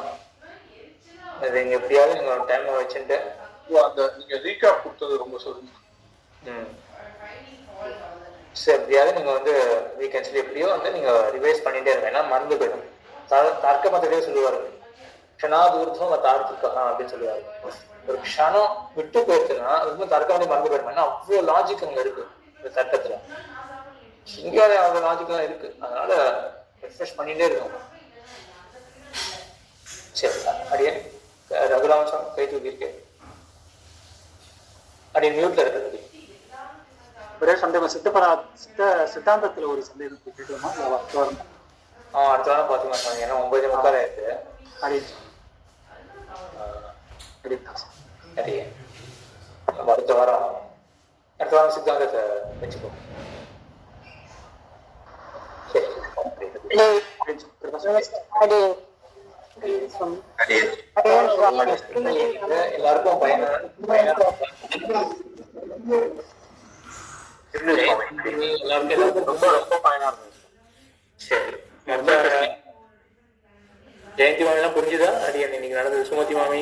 அது இங்க எப்படியாவது நீங்க டைம் வச்சுட்டு அந்த நீங்க ரீகேப் கொடுத்தது ரொம்ப சொல்லுங்க. சரி, எப்படியாவது நீங்க வந்து வீக்கெண்ட்ஸ்ல எப்படியோ வந்து நீங்க ரிவைஸ் பண்ணிட்டே இருங்க. ஏன்னா மறந்து போயிடும். தர்க்க மதத்தையே சொல்லுவாரு, க்ஷணாதூர்த்தம் தார்த்திக்கா அப்படின்னு சொல்லுவாரு. ஒரு க்ஷணம் விட்டு போயிடுச்சுன்னா அது வந்து தர்க்கம் வந்து மறந்து போயிடும். ஏன்னா அவ்வளோ லாஜிக் அங்க இருக்கு இந்த தர்க்கத்துல. இந்தியாவில அவ்வளோ லாஜிக் எல்லாம் இருக்கு. அதனால ரிஃப்ரெஷ் பண்ணிட்டே இருக்கும். சரி, அப்படியே ரகுராமசாமி கை தூக்கி இருக்கு. அப்படியே மியூட்ல இருக்கு. ஒரே சந்தேகம், சித்தாந்தத்துல ஒரு சந்தேகம் கேட்கலாமா? அடுத்த வாரம் அடுத்த வாரம் பாத்துக்கலாம் சாமி. ஏன்னா 9:45 ஆயிடுச்சு. அடுத்த வாரம் சித்தாந்தத்தை வச்சுப்போம். எல்லாருக்கும் எல்லாருக்கும் ரொம்ப ரொம்ப பயனா இருந்துச்சு. சரி, ஜெயந்தி மாமி எல்லாம் புரிஞ்சுதா? அடி இன்னைக்கு நடந்தது சுமதி மாமி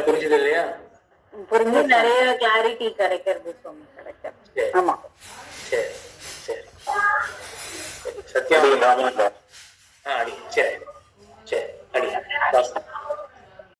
புரிஞ்சுது இல்லையா? புரிஞ்சு நிறைய கிளாரிட்டி கிடைக்கிறது. ஆமா, சரி சரி. சத்யா அடி. சரி சரி அடி.